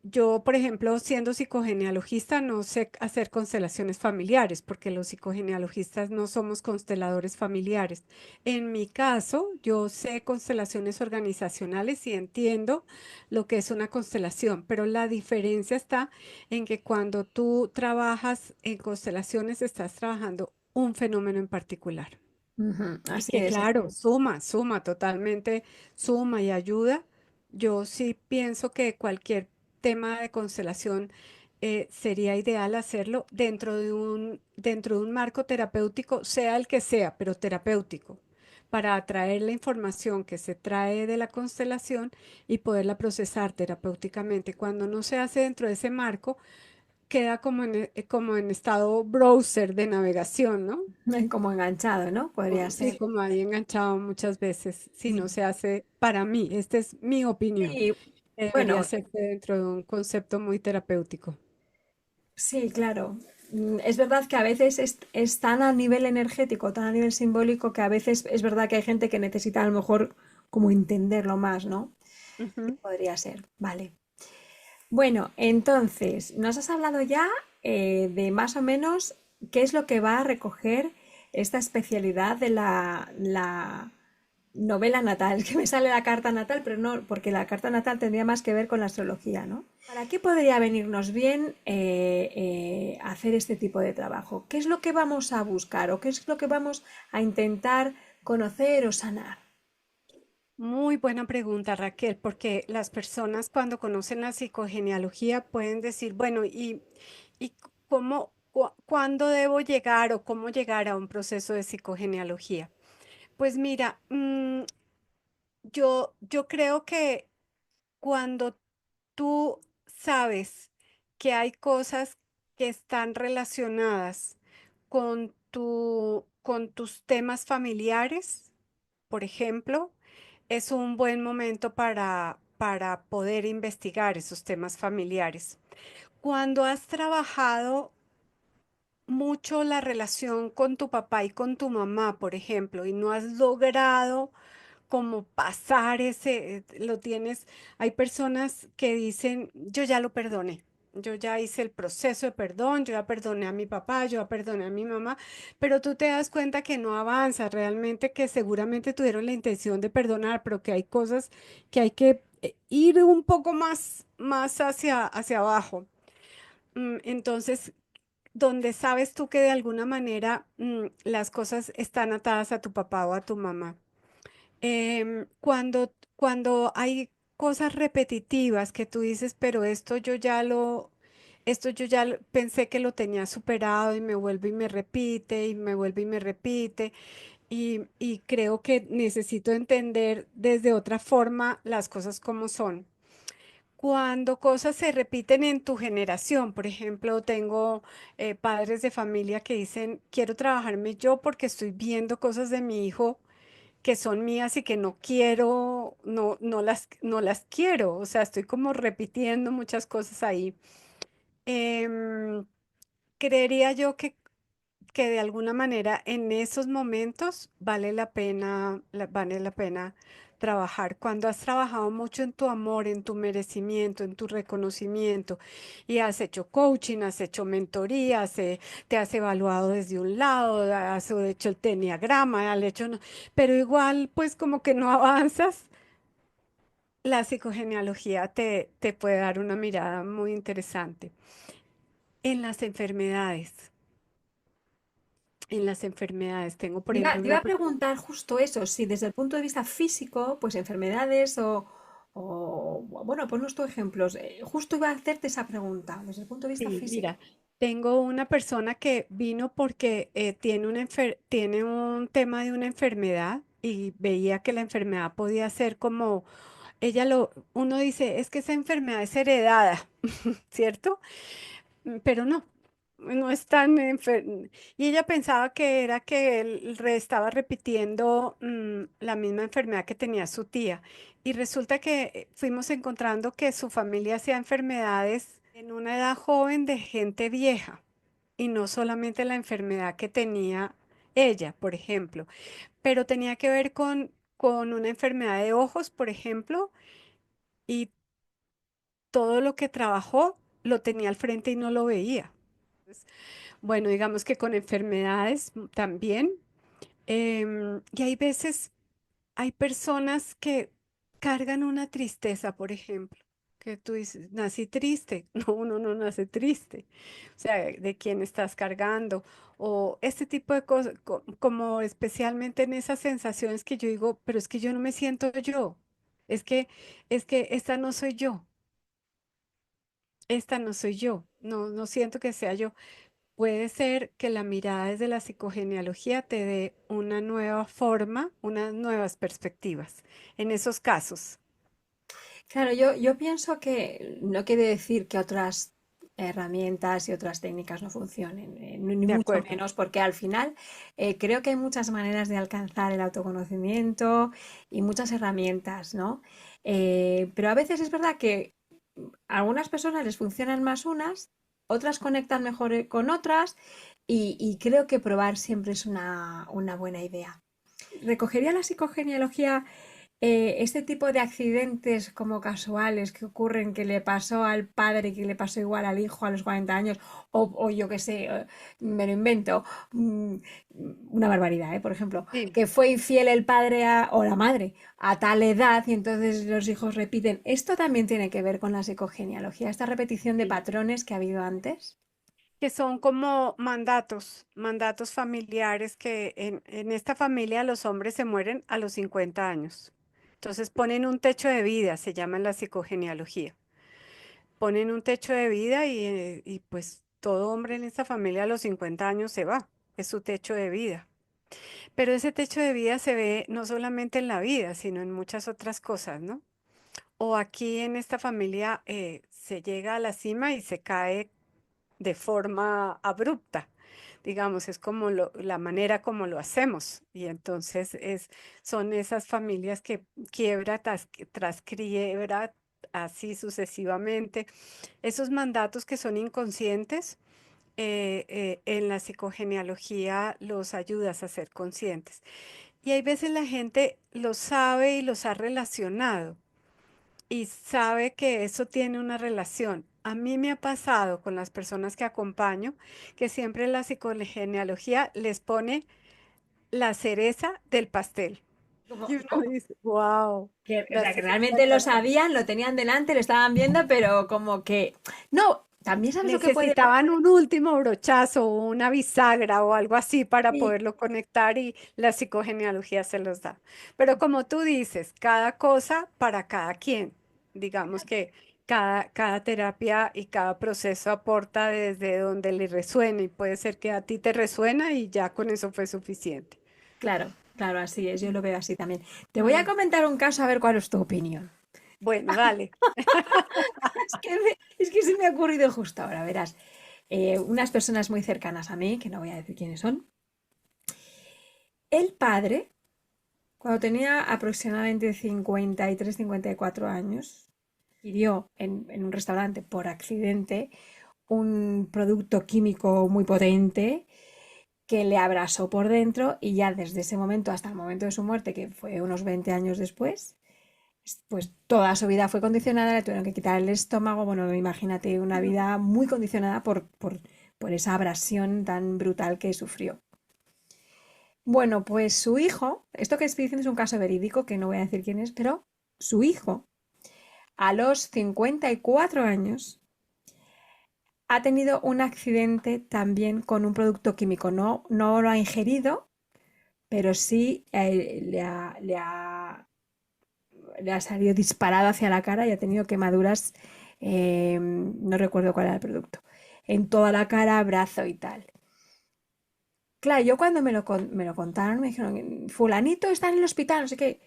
yo, por ejemplo, siendo psicogenealogista, no sé hacer constelaciones familiares porque los psicogenealogistas no somos consteladores familiares. En mi caso, yo sé constelaciones organizacionales y entiendo lo que es una constelación, pero la diferencia está en que cuando tú trabajas en constelaciones, estás trabajando un fenómeno en particular. Ujú, Y así que es. claro, suma, totalmente suma y ayuda. Yo sí pienso que cualquier tema de constelación sería ideal hacerlo dentro de un marco terapéutico, sea el que sea, pero terapéutico, para atraer la información que se trae de la constelación y poderla procesar terapéuticamente. Cuando no se hace dentro de ese marco, queda como en estado browser de navegación, ¿no? Como enganchado, ¿no? Podría Sí, ser. como ahí enganchado muchas veces, si no Sí. se hace para mí, esta es mi opinión, Sí, debería bueno, hacerse dentro de un concepto muy terapéutico. sí, claro. Es verdad que a veces es tan a nivel energético, tan a nivel simbólico, que a veces es verdad que hay gente que necesita a lo mejor como entenderlo más, ¿no? Sí, Ujú. podría ser, vale. Bueno, entonces, nos has hablado ya de más o menos qué es lo que va a recoger esta especialidad de la novela natal, que me sale la carta natal, pero no, porque la carta natal tendría más que ver con la astrología, ¿no? ¿Para qué podría venirnos bien hacer este tipo de trabajo? ¿Qué es lo que vamos a buscar o qué es lo que vamos a intentar conocer o sanar? Muy buena pregunta, Raquel, porque las personas cuando conocen la psicogenealogía pueden decir, bueno, y cuándo debo llegar o cómo llegar a un proceso de psicogenealogía? Pues mira, yo creo que cuando tú sabes que hay cosas que están relacionadas con tus temas familiares, por ejemplo, es un buen momento para poder investigar esos temas familiares. Cuando has trabajado mucho la relación con tu papá y con tu mamá, por ejemplo, y no has logrado como pasar lo tienes, hay personas que dicen, yo ya lo perdoné, yo ya hice el proceso de perdón, yo ya perdoné a mi papá, yo ya perdoné a mi mamá, pero tú te das cuenta que no avanza, realmente que seguramente tuvieron la intención de perdonar, pero que hay cosas que hay que ir un poco más hacia abajo. Entonces, donde sabes tú que de alguna manera las cosas están atadas a tu papá o a tu mamá. Cuando hay cosas repetitivas que tú dices, pero esto yo ya pensé que lo tenía superado y me vuelve y me repite y me vuelve y me repite y creo que necesito entender desde otra forma las cosas como son. Cuando cosas se repiten en tu generación, por ejemplo, tengo padres de familia que dicen, quiero trabajarme yo porque estoy viendo cosas de mi hijo que son mías y que no quiero, no las quiero. O sea, estoy como repitiendo muchas cosas ahí. Em, creería yo que de alguna manera en esos momentos vale la pena trabajar. Cuando has trabajado mucho en tu amor, en tu merecimiento, en tu reconocimiento y has hecho coaching, has hecho mentorías, te has evaluado desde un lado, has hecho el teniagrama, has hecho, pero igual pues como que no avanzas. La psicogenealogía te puede dar una mirada muy interesante. En las enfermedades, en las enfermedades, tengo por ejemplo Te iba una a preguntar justo eso, si desde el punto de vista físico, pues enfermedades bueno, ponnos tú ejemplos. Justo iba a hacerte esa pregunta, desde el punto de vista Sí, mira, físico. Tengo una persona que vino porque tiene un tema de una enfermedad y veía que la enfermedad podía ser como, uno dice, es que esa enfermedad es heredada, ¿cierto? Pero no, no es tan Y ella pensaba que era que estaba repitiendo la misma enfermedad que tenía su tía. Y resulta que fuimos encontrando que su familia hacía enfermedades en una edad joven de gente vieja y no solamente la enfermedad que tenía ella, por ejemplo, pero tenía que ver con una enfermedad de ojos, por ejemplo, y todo lo que trabajó lo tenía al frente y no lo veía. Bueno, digamos que con enfermedades también. Y hay veces, hay personas que cargan una tristeza, por ejemplo, que tú dices, nací triste. No, uno no nace triste. O sea, de quién estás cargando. O este tipo de cosas, como especialmente en esas sensaciones que yo digo, pero es que yo no me siento yo. Es que, es que esta no soy yo. Esta no soy yo. No, no siento que sea yo. Puede ser que la mirada desde la psicogenealogía te dé una nueva forma, unas nuevas perspectivas en esos casos. Claro, yo pienso que no quiere decir que otras herramientas y otras técnicas no funcionen, ni De mucho acuerdo. menos, porque al final creo que hay muchas maneras de alcanzar el autoconocimiento y muchas herramientas, ¿no? Pero a veces es verdad que a algunas personas les funcionan más unas, otras conectan mejor con otras y creo que probar siempre es una buena idea. ¿Recogería la psicogenealogía este tipo de accidentes como casuales que ocurren, que le pasó al padre, que le pasó igual al hijo a los 40 años, o yo qué sé, me lo invento, mm, una barbaridad, por ejemplo, Sí. que fue infiel el padre o la madre a tal edad y entonces los hijos repiten? Esto también tiene que ver con la psicogenealogía, esta repetición de Sí. patrones que ha habido antes. Que son como mandatos familiares que en esta familia los hombres se mueren a los 50 años. Entonces ponen un techo de vida, se llama en la psicogenealogía. Ponen un techo de vida y pues todo hombre en esta familia a los 50 años se va, es su techo de vida. Pero ese techo de vida se ve no solamente en la vida, sino en muchas otras cosas, ¿no? O aquí en esta familia se llega a la cima y se cae de forma abrupta. Digamos, es como la manera como lo hacemos. Y entonces son esas familias que quiebra tras quiebra, así sucesivamente. Esos mandatos que son inconscientes, en la psicogenealogía los ayudas a ser conscientes. Y hay veces la gente lo sabe y los ha relacionado y sabe que eso tiene una relación. A mí me ha pasado con las personas que acompaño que siempre la psicogenealogía les pone la cereza del pastel. Como, Y uno dice, wow, o la sea, que cereza realmente del lo pastel. sabían, lo tenían delante, lo estaban viendo, pero como que... No, también sabes lo que puede Necesitaban un último brochazo o una bisagra o algo así para pasar. poderlo conectar y la psicogenealogía se los da. Pero como tú dices, cada cosa para cada quien. Digamos que cada terapia y cada proceso aporta desde donde le resuene y puede ser que a ti te resuena y ya con eso fue suficiente. Claro, claro, así es, yo lo veo así también. Te voy a Mm. comentar un caso a ver cuál es tu opinión. Bueno, dale. Es que se me ha ocurrido justo ahora, verás. Unas personas muy cercanas a mí, que no voy a decir quiénes son, el padre, cuando tenía aproximadamente 53, 54 años, adquirió en un restaurante por accidente un producto químico muy potente que le abrasó por dentro y ya desde ese momento hasta el momento de su muerte, que fue unos 20 años después, pues toda su vida fue condicionada, le tuvieron que quitar el estómago, bueno, imagínate una Mm. vida muy condicionada por esa abrasión tan brutal que sufrió. Bueno, pues su hijo, esto que estoy diciendo es un caso verídico, que no voy a decir quién es, pero su hijo, a los 54 años, ha tenido un accidente también con un producto químico. No, no lo ha ingerido, pero sí le ha salido disparado hacia la cara y ha tenido quemaduras, no recuerdo cuál era el producto. en toda la cara, brazo y tal. Claro, yo cuando me lo contaron, me dijeron, fulanito está en el hospital, no sé qué.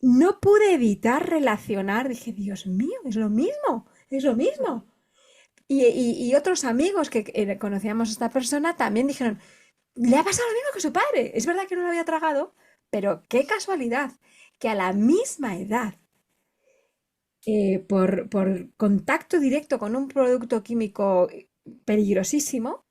No pude evitar relacionar, dije, Dios mío, es lo mismo, es lo mismo. Y otros amigos que conocíamos a esta persona también dijeron, le ha pasado lo mismo que su padre. Es verdad que no lo había tragado, pero qué casualidad que a la misma edad, por contacto directo con un producto químico peligrosísimo,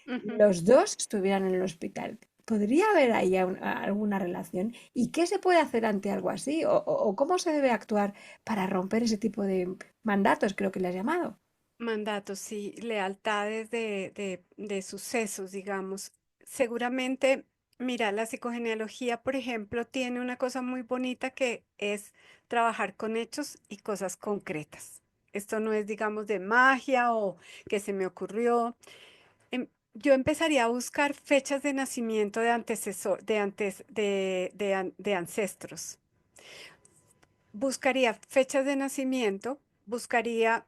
Ujú. los dos estuvieran en el hospital. ¿Podría haber ahí alguna relación? ¿Y qué se puede hacer ante algo así? ¿O cómo se debe actuar para romper ese tipo de mandatos, creo que le has llamado? Mandatos, sí, lealtades de sucesos, digamos. Seguramente, mira, la psicogenealogía, por ejemplo, tiene una cosa muy bonita que es trabajar con hechos y cosas concretas. Esto no es, digamos, de magia o que se me ocurrió. Yo empezaría a buscar fechas de nacimiento de antecesor, de antes, de ancestros. Buscaría fechas de nacimiento, buscaría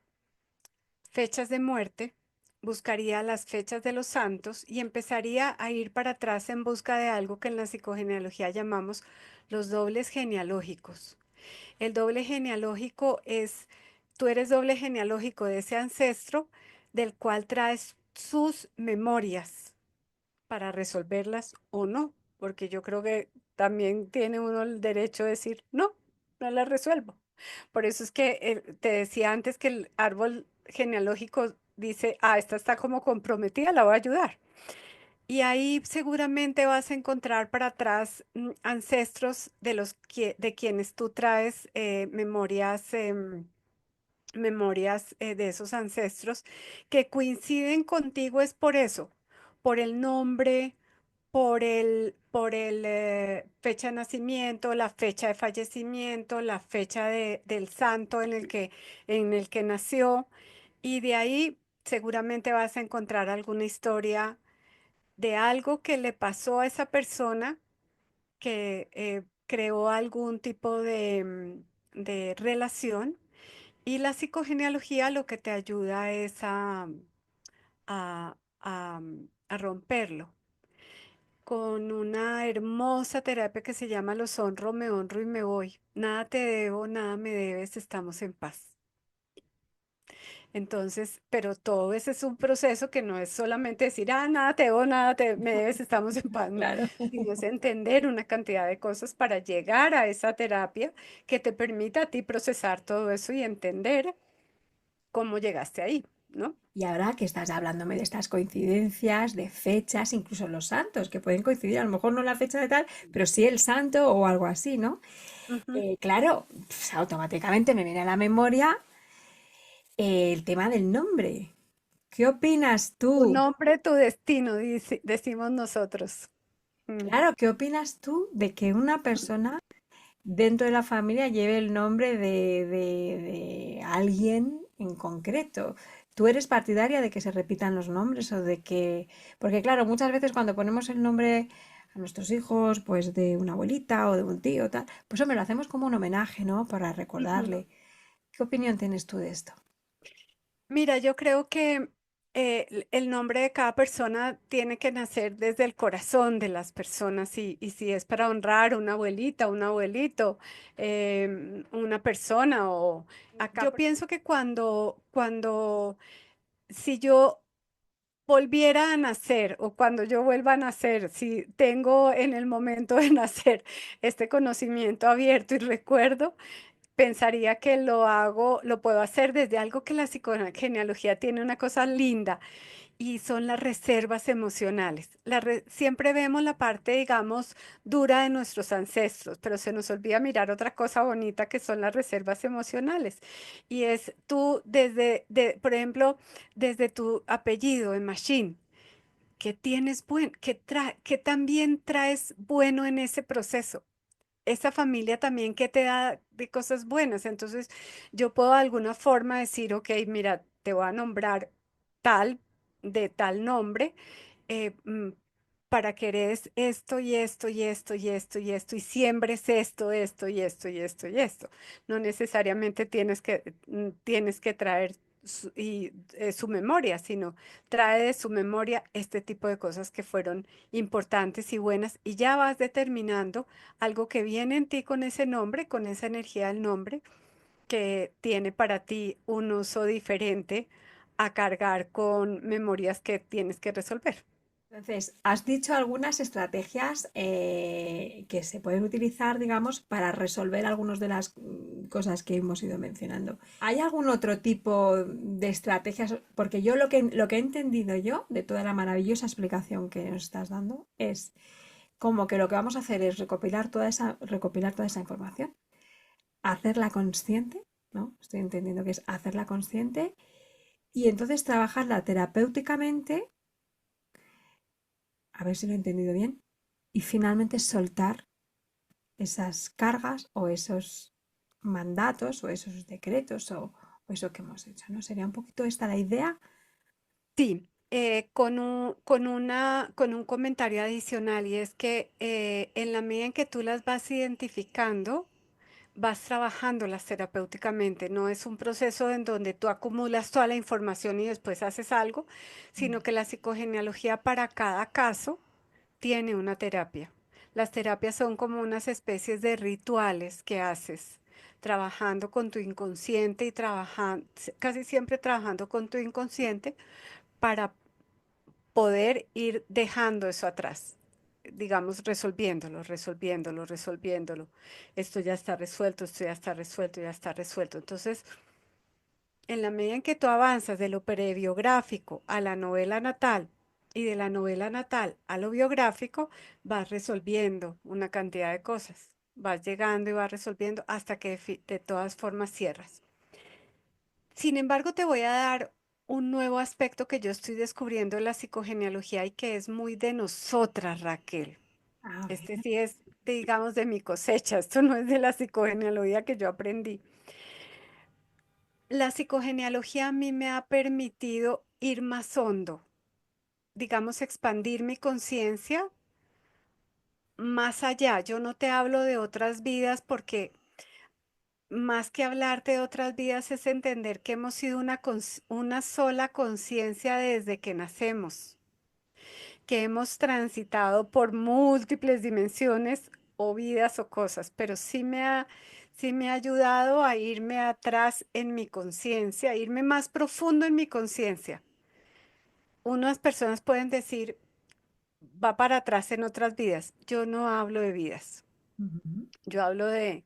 fechas de muerte, buscaría las fechas de los santos y empezaría a ir para atrás en busca de algo que en la psicogenealogía llamamos los dobles genealógicos. El doble genealógico es, tú eres doble genealógico de ese ancestro del cual traes sus memorias para resolverlas o no, porque yo creo que también tiene uno el derecho de decir, no, no las resuelvo. Por eso es que te decía antes que el árbol genealógico dice, ah, esta está como comprometida, la voy a ayudar. Y ahí seguramente vas a encontrar para atrás ancestros de quienes tú traes memorias de esos ancestros que coinciden contigo es por eso, por el nombre, por el fecha de nacimiento, la fecha de fallecimiento, la fecha del santo en el que nació, y de ahí seguramente vas a encontrar alguna historia de algo que le pasó a esa persona que creó algún tipo de relación, y la psicogenealogía lo que te ayuda es a romperlo con una hermosa terapia que se llama Los honro, me honro y me voy. Nada te debo, nada me debes, estamos en paz. Entonces, pero todo ese es un proceso que no es solamente decir, ah, nada te debo, me debes, estamos en paz, no, Claro. sino es entender una cantidad de cosas para llegar a esa terapia que te permita a ti procesar todo eso y entender cómo llegaste ahí, ¿no? Y ahora que estás hablándome de estas coincidencias, de fechas, incluso los santos, que pueden coincidir, a lo mejor no la fecha de tal, pero sí el santo o algo así, ¿no? Ujú. Claro, pues, automáticamente me viene a la memoria el tema del nombre. ¿Qué opinas Tu tú? nombre, tu destino, decimos nosotros. Mm. Claro, ¿qué opinas tú de que una persona dentro de la familia lleve el nombre de alguien en concreto? ¿Tú eres partidaria de que se repitan los nombres o de que... Porque claro, muchas veces cuando ponemos el nombre a nuestros hijos, pues de una abuelita o de un tío, tal, pues hombre, lo hacemos como un homenaje, ¿no? Para Ujú. recordarle. ¿Qué opinión tienes tú de esto? Mira, yo creo que el nombre de cada persona tiene que nacer desde el corazón de las personas y si es para honrar una abuelita, un abuelito, una persona o acá. Yo pienso que si yo volviera a nacer o cuando yo vuelva a nacer, si tengo en el momento de nacer este conocimiento abierto y recuerdo, pensaría que lo puedo hacer desde algo que la psicogenealogía tiene una cosa linda y son las reservas emocionales. Siempre vemos la parte, digamos, dura de nuestros ancestros, pero se nos olvida mirar otra cosa bonita que son las reservas emocionales. Y es tú por ejemplo, desde tu apellido en Machine. ¿Qué tienes bueno? ¿Qué también traes bueno en ese proceso? Esa familia también que te da de cosas buenas. Entonces, yo puedo de alguna forma decir, ok, mira, te voy a nombrar tal, de tal nombre, eh, mm, para que eres esto y esto y esto y esto y esto y siembres esto y esto y esto y esto. No necesariamente tienes que traer. su memoria, sino trae de su memoria este tipo de cosas que fueron importantes y buenas y ya vas determinando algo que viene en ti con ese nombre, con esa energía del nombre, que tiene para ti un uso diferente a cargar con memorias que tienes que resolver. Entonces, has dicho algunas estrategias que se pueden utilizar, digamos, para resolver algunas de las cosas que hemos ido mencionando. ¿Hay algún otro tipo de estrategias? Porque yo lo que he entendido yo de toda la maravillosa explicación que nos estás dando es como que lo que vamos a hacer es recopilar toda esa información, hacerla consciente, ¿no? Estoy entendiendo que es hacerla consciente y entonces trabajarla terapéuticamente, a ver si lo he entendido bien, y finalmente soltar esas cargas o esos mandatos o esos decretos o eso que hemos hecho, ¿no? Sería un poquito esta la idea. Sí, con un comentario adicional y es que en la medida en que tú las vas identificando, vas trabajándolas terapéuticamente. No es un proceso en donde tú acumulas toda la información y después haces algo, sino que la psicogenealogía para cada caso tiene una terapia. Las terapias son como unas especies de rituales que haces, trabajando con tu inconsciente y trabajando, casi siempre trabajando con tu inconsciente para poder ir dejando eso atrás, digamos, resolviéndolo, resolviéndolo, resolviéndolo. Esto ya está resuelto, esto ya está resuelto, ya está resuelto. Entonces, en la medida en que tú avanzas de lo prebiográfico a la novela natal y de la novela natal a lo biográfico, vas resolviendo una cantidad de cosas. Vas llegando y vas resolviendo hasta que de todas formas cierras. Sin embargo, te voy a dar un nuevo aspecto que yo estoy descubriendo en la psicogenealogía y que es muy de nosotras, Raquel. A Este ver. sí es, digamos, de mi cosecha. Esto no es de la psicogenealogía que yo aprendí. La psicogenealogía a mí me ha permitido ir más hondo, digamos, expandir mi conciencia más allá. Yo no te hablo de otras vidas porque más que hablarte de otras vidas es entender que hemos sido una sola conciencia desde que nacemos, que hemos transitado por múltiples dimensiones o vidas o cosas, pero sí me ha ayudado a irme atrás en mi conciencia, a irme más profundo en mi conciencia. Unas personas pueden decir, va para atrás en otras vidas. Yo no hablo de vidas. Ujú, Yo hablo de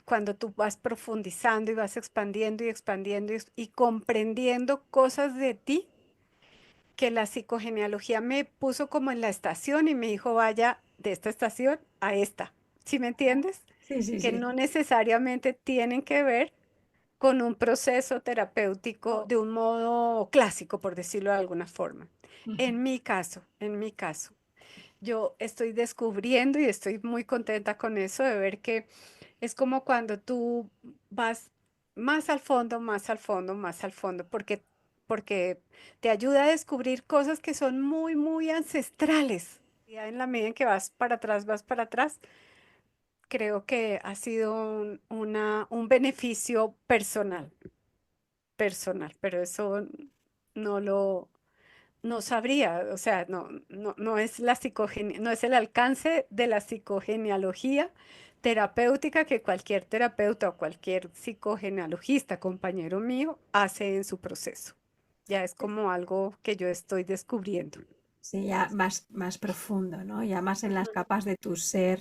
cuando tú vas profundizando y vas expandiendo y expandiendo y comprendiendo cosas de ti que la psicogenealogía me puso como en la estación y me dijo, vaya de esta estación a esta. ¿Sí me entiendes? sí, sí, Que sí. no necesariamente tienen que ver con un proceso terapéutico de un modo clásico, por decirlo de alguna forma. Ujú. En mi caso, yo estoy descubriendo y estoy muy contenta con eso de ver que es como cuando tú vas más al fondo, más al fondo, más al fondo, porque te ayuda a descubrir cosas que son muy, muy ancestrales. Ya en la medida en que vas para atrás, creo que ha sido un beneficio personal, personal, pero eso no lo, no sabría, o sea, no es no es el alcance de la psicogenealogía terapéutica que cualquier terapeuta o cualquier psicogenealogista, compañero mío, hace en su proceso. Ya es como algo que yo estoy descubriendo. Sí, ya más profundo, ¿no? Ya más en las capas de tu ser,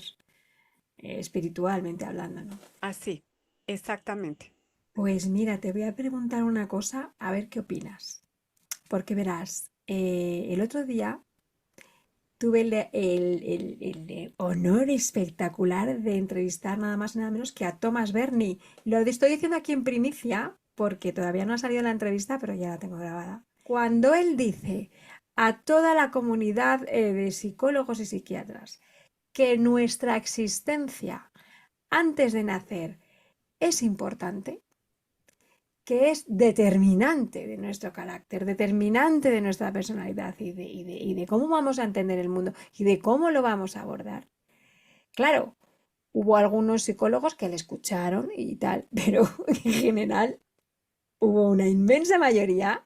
espiritualmente hablando, ¿no? Así, exactamente. Pues mira, te voy a preguntar una cosa, a ver qué opinas. Porque verás, el otro día tuve el honor espectacular de entrevistar nada más y nada menos que a Thomas Berni. Lo estoy diciendo aquí en primicia porque todavía no ha salido la entrevista, pero ya la tengo grabada. Cuando él dice a toda la comunidad de psicólogos y psiquiatras que nuestra existencia antes de nacer es importante, que es determinante de nuestro carácter, determinante de nuestra personalidad y de cómo vamos a entender el mundo y de cómo lo vamos a abordar. Claro, hubo algunos psicólogos que le escucharon y tal, pero en general hubo una inmensa mayoría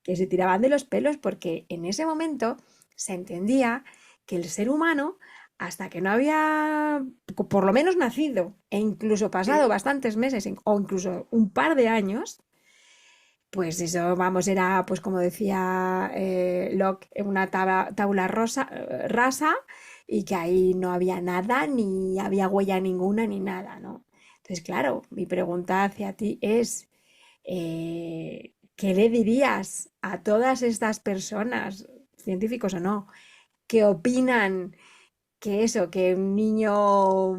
que se tiraban de los pelos porque en ese momento se entendía que el ser humano, hasta que no había por lo menos nacido e incluso pasado Sí. bastantes meses o incluso un par de años, pues eso, vamos, era, pues como decía Locke, una tabla rasa y que ahí no había nada, ni había huella ninguna, ni nada, ¿no? Entonces, claro, mi pregunta hacia ti es, ¿qué le dirías a todas estas personas, científicos o no, que opinan que eso, que un niño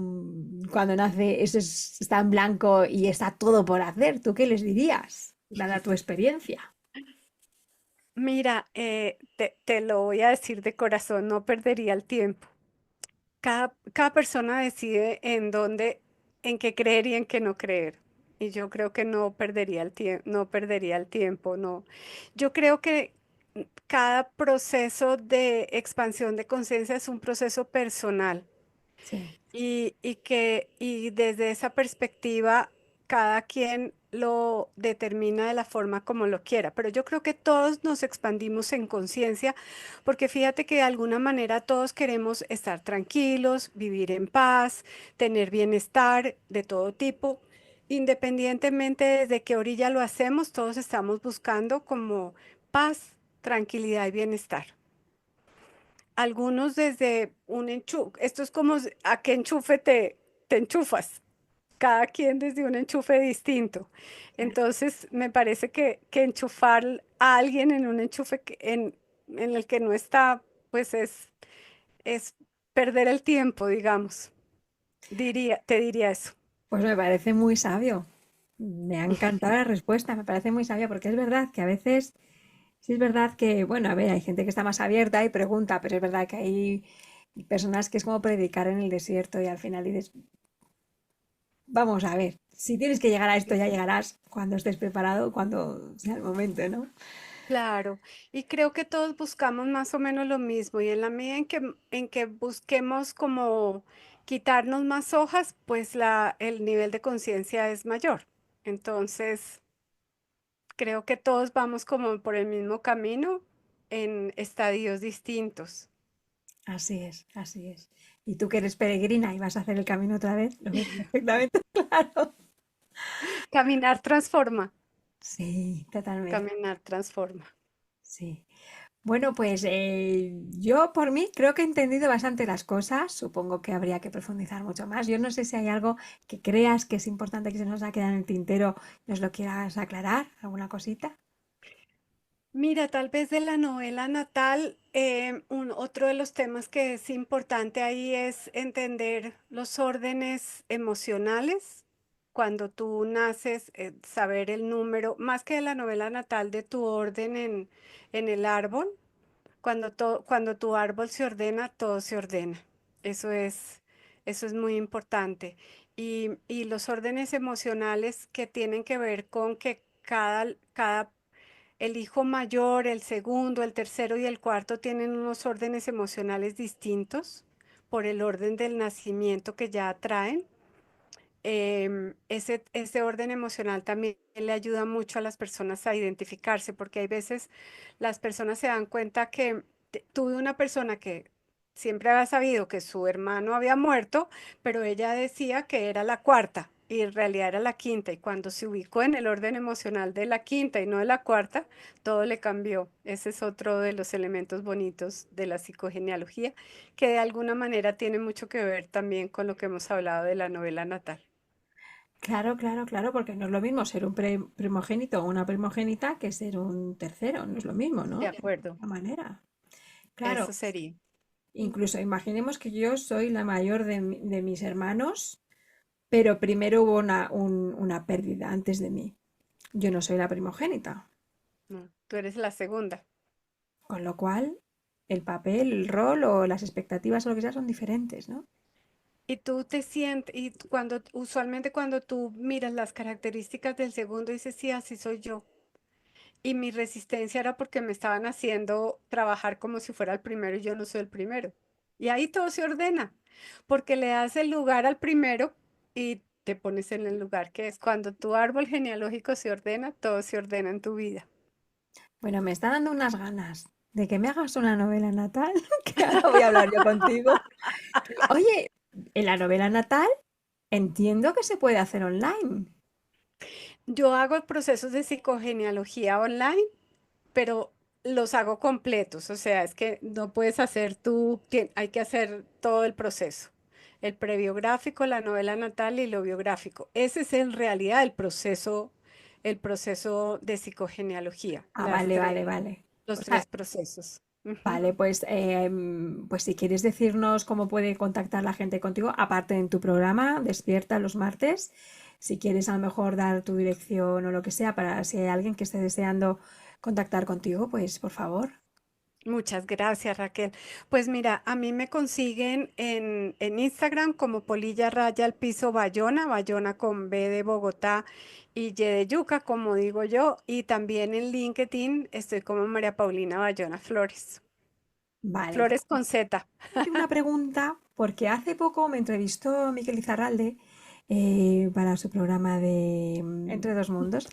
cuando nace está en blanco y está todo por hacer? ¿Tú qué les dirías, dada tu experiencia? Mira, te lo voy a decir de corazón, no perdería el tiempo. Cada persona decide en dónde, en qué creer y en qué no creer. Y yo creo que no perdería el tiempo, no perdería el tiempo, no. Yo creo que cada proceso de expansión de conciencia es un proceso personal. Sí, Y desde esa perspectiva, cada quien lo determina de la forma como lo quiera. Pero yo creo que todos nos expandimos en conciencia, porque fíjate que de alguna manera todos queremos estar tranquilos, vivir en paz, tener bienestar de todo tipo. Independientemente desde qué orilla lo hacemos, todos estamos buscando como paz, tranquilidad y bienestar. Algunos desde un enchufe, esto es como a qué enchufe te enchufas, cada quien desde un enchufe distinto. Entonces, me parece que enchufar a alguien en un enchufe en el que no está, pues es perder el tiempo, digamos. Te diría eso. pues me parece muy sabio. Me ha encantado la respuesta, me parece muy sabia porque es verdad que a veces, sí es verdad que, bueno, a ver, hay gente que está más abierta y pregunta, pero es verdad que hay personas que es como predicar en el desierto y al final dices, vamos a ver, si tienes que llegar a esto ya llegarás cuando estés preparado, cuando sea el momento, ¿no? Claro, y creo que todos buscamos más o menos lo mismo y en la medida en que busquemos como quitarnos más hojas, pues el nivel de conciencia es mayor. Entonces, creo que todos vamos como por el mismo camino en estadios distintos. Así es, así es. Y tú que eres peregrina y vas a hacer el camino otra vez, lo ves perfectamente claro. Caminar transforma, Sí, totalmente, caminar transforma. sí. Bueno, pues yo por mí creo que he entendido bastante las cosas. Supongo que habría que profundizar mucho más. Yo no sé si hay algo que creas que es importante que se nos ha quedado en el tintero, nos lo quieras aclarar, alguna cosita. Mira, tal vez de la novela natal, otro de los temas que es importante ahí es entender los órdenes emocionales. Cuando tú naces, saber el número, más que de la novela natal, de tu orden en el árbol. Cuando tu árbol se ordena, todo se ordena. Eso eso es muy importante. Y los órdenes emocionales que tienen que ver con que el hijo mayor, el segundo, el tercero y el cuarto tienen unos órdenes emocionales distintos por el orden del nacimiento que ya traen. Ese orden emocional también le ayuda mucho a las personas a identificarse, porque hay veces las personas se dan cuenta que tuve una persona que siempre había sabido que su hermano había muerto, pero ella decía que era la cuarta y en realidad era la quinta, y cuando se ubicó en el orden emocional de la quinta y no de la cuarta, todo le cambió. Ese es otro de los elementos bonitos de la psicogenealogía, que de alguna manera tiene mucho que ver también con lo que hemos hablado de la novela natal. Claro, claro, claro, porque no es lo mismo ser un primogénito o una primogénita que ser un tercero, no es lo mismo, De ¿no? De acuerdo, alguna manera. eso Claro, sería. incluso imaginemos que yo soy la mayor de mis hermanos, pero primero hubo una pérdida antes de mí. Yo no soy la primogénita, No, tú eres la segunda. con lo cual el papel, el rol o las expectativas o lo que sea son diferentes, ¿no? Y tú te sientes, usualmente cuando tú miras las características del segundo, dices, sí, así soy yo. Y mi resistencia era porque me estaban haciendo trabajar como si fuera el primero y yo no soy el primero. Y ahí todo se ordena, porque le das el lugar al primero te pones en el lugar que es. Cuando tu árbol genealógico se ordena, todo se ordena en tu vida. Bueno, me está dando unas ganas de que me hagas una novela natal, que ahora voy a hablar yo contigo. Oye, en la novela natal entiendo que se puede hacer online. Yo hago procesos de psicogenealogía online, pero los hago completos, o sea, es que no puedes hacer tú, hay que hacer todo el proceso, el prebiográfico, la novela natal y lo biográfico. Ese es en realidad el proceso de psicogenealogía, Ah, vale, vale, vale. los O sea, tres procesos. Ujú. vale, pues, pues si quieres decirnos cómo puede contactar la gente contigo, aparte en tu programa, Despierta los martes, si quieres a lo mejor dar tu dirección o lo que sea, para si hay alguien que esté deseando contactar contigo, pues por favor. Muchas gracias, Raquel. Pues mira, a mí me consiguen en Instagram como Polilla Raya al Piso Bayona, Bayona con B de Bogotá y Y de Yuca, como digo yo, y también en LinkedIn estoy como María Paulina Bayona Flores. Vale. Flores con Z. Una pregunta, porque hace poco me entrevistó Miquel Izarralde para su programa de Entre dos mundos.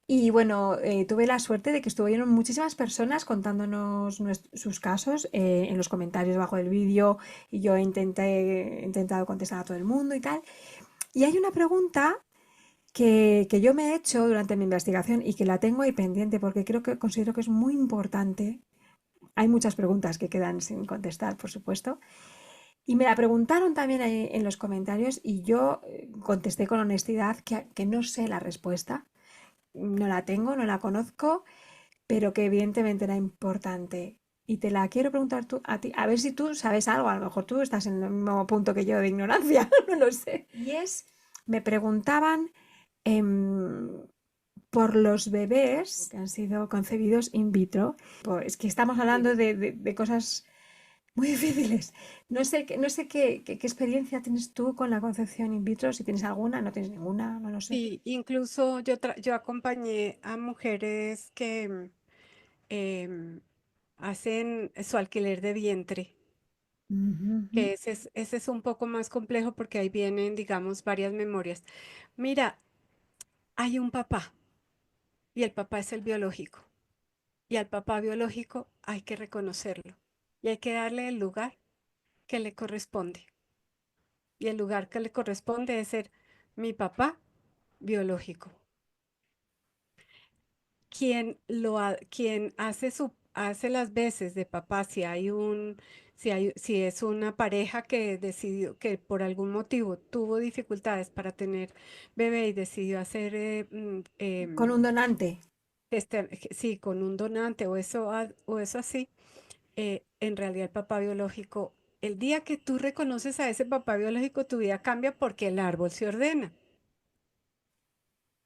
Y bueno, tuve la suerte de que estuvieron muchísimas personas contándonos sus casos en los comentarios bajo el vídeo y yo he intentado contestar a todo el mundo y tal. Y hay una pregunta que yo me he hecho durante mi investigación y que la tengo ahí pendiente porque creo que considero que es muy importante. Hay muchas preguntas que quedan sin contestar, por supuesto. Y me la preguntaron también ahí en los comentarios y yo contesté con honestidad que no sé la respuesta, no la tengo, no la conozco, pero que evidentemente era importante. Y te la quiero preguntar tú a ti, a ver si tú sabes algo, a lo mejor tú estás en el mismo punto que yo de ignorancia, no lo sé. Y es, me preguntaban em, por los bebés que han sido concebidos in vitro. Es que estamos hablando de cosas muy difíciles. No sé qué experiencia tienes tú con la concepción in vitro, si tienes alguna, no tienes ninguna, no lo sé. Sí, incluso yo acompañé a mujeres que em, hacen su alquiler de vientre, Ujú. que ese es un poco más complejo porque ahí vienen, digamos, varias memorias. Mira, hay un papá y el papá es el biológico. Y al papá biológico hay que reconocerlo y hay que darle el lugar que le corresponde. Y el lugar que le corresponde es ser mi papá biológico. Quien hace las veces de papá, si es una pareja que decidió, que por algún motivo tuvo dificultades para tener bebé y decidió hacer Con un donante. sí, con un donante o eso así, en realidad el papá biológico, el día que tú reconoces a ese papá biológico, tu vida cambia porque el árbol se ordena.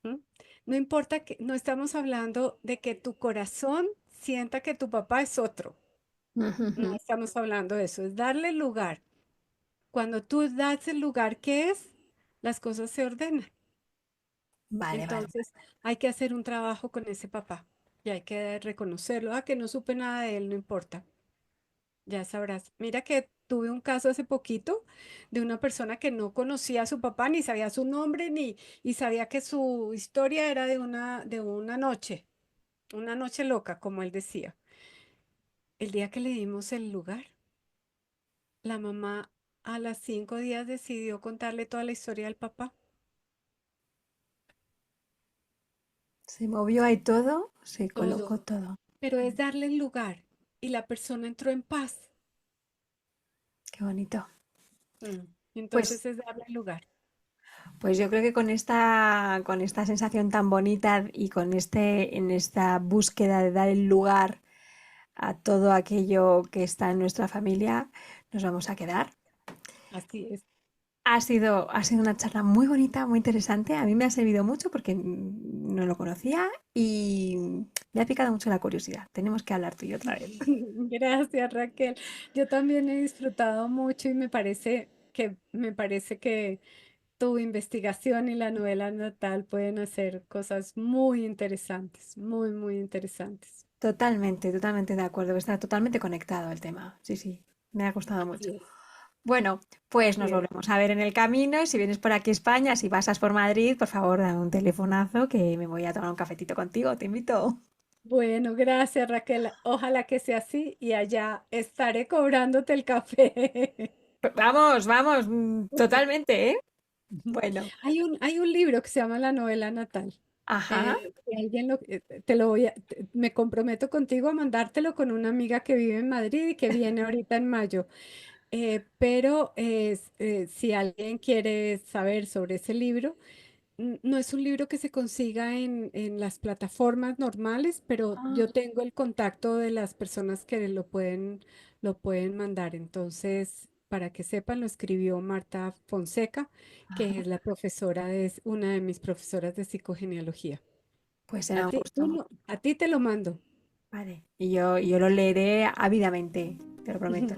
¿M? No importa que, no estamos hablando de que tu corazón sienta que tu papá es otro. No Ujujú. estamos hablando de eso, es darle lugar. Cuando tú das el lugar que es, las cosas se ordenan. Vale, vale. Entonces hay que hacer un trabajo con ese papá y hay que reconocerlo. Ah, que no supe nada de él, no importa. Ya sabrás. Mira que tuve un caso hace poquito de una persona que no conocía a su papá, ni sabía su nombre, y sabía que su historia era de una noche loca, como él decía. El día que le dimos el lugar, la mamá a las 5 días decidió contarle toda la historia del papá. Se movió ahí todo, se colocó Todo. todo. Pero es darle el lugar y la persona entró en paz. Qué bonito. Mm. Pues, Entonces es darle el lugar. pues yo creo que con esta sensación tan bonita y con en esta búsqueda de dar el lugar a todo aquello que está en nuestra familia, nos vamos a quedar. Así es. Ha sido una charla muy bonita, muy interesante. A mí me ha servido mucho porque no lo conocía y me ha picado mucho la curiosidad. Tenemos que hablar tú y yo otra vez. Gracias, Raquel. Yo también he disfrutado mucho y me parece que tu investigación y la novela natal pueden hacer cosas muy interesantes, muy, muy interesantes. Totalmente, totalmente de acuerdo. Está totalmente conectado el tema. Sí, sí, me ha gustado Así mucho. es. Bueno, pues nos Bien. volvemos a ver en el camino y si vienes por aquí a España, si pasas por Madrid, por favor, dame un telefonazo que me voy a tomar un cafetito contigo, te invito. Bueno, gracias Raquel. Ojalá que sea así y allá estaré cobrándote el café. Vamos, vamos, totalmente, ¿eh? Bueno, Hay un libro que se llama La novela natal. ajá, Si alguien te lo me comprometo contigo a mandártelo con una amiga que vive en Madrid y que viene ahorita en mayo. Pero si alguien quiere saber sobre ese libro, no es un libro que se consiga en las plataformas normales, pero yo ah, tengo el contacto de las personas que lo pueden mandar. Entonces, para que sepan, lo escribió Marta Fonseca, que ajá, es es una de mis profesoras de psicogenealogía. pues será un gusto. A ti te lo mando. Vale, y yo lo leeré ávidamente, te lo prometo.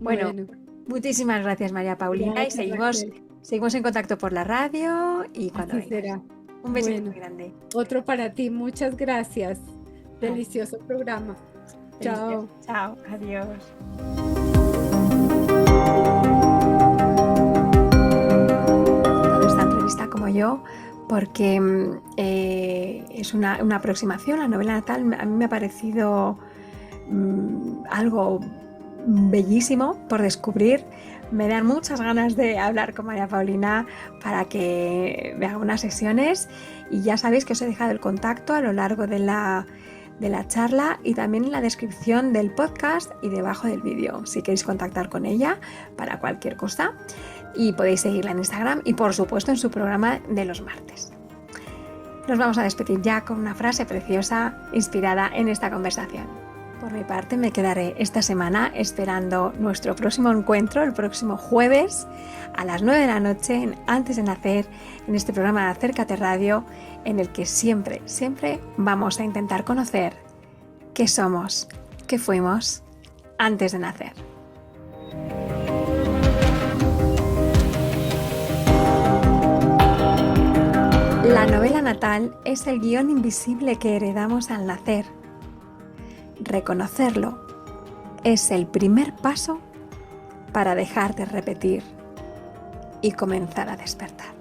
Bueno, Bueno, muchísimas gracias María Paulina y gracias, Raquel. seguimos en contacto por la radio y cuando Así vengas. será. Un besito Bueno, muy grande. otro para ti. Muchas gracias. Adiós. Delicioso programa. Delicioso. Chao. Chao, adiós. Toda esta entrevista como yo porque es una aproximación. La novela natal a mí me ha parecido algo bellísimo por descubrir. Me dan muchas ganas de hablar con María Paulina para que me haga unas sesiones y ya sabéis que os he dejado el contacto a lo largo de la charla y también en la descripción del podcast y debajo del vídeo si queréis contactar con ella para cualquier cosa y podéis seguirla en Instagram y por supuesto en su programa de los martes. Nos vamos a despedir ya con una frase preciosa inspirada en esta conversación. Por mi parte me quedaré esta semana esperando nuestro próximo encuentro el próximo jueves a las 9 de la noche en Antes de Nacer, en este programa de Acércate Radio, en el que siempre, siempre vamos a intentar conocer qué somos, qué fuimos antes de nacer. La novela natal es el guión invisible que heredamos al nacer. Reconocerlo es el primer paso para dejar de repetir y comenzar a despertar.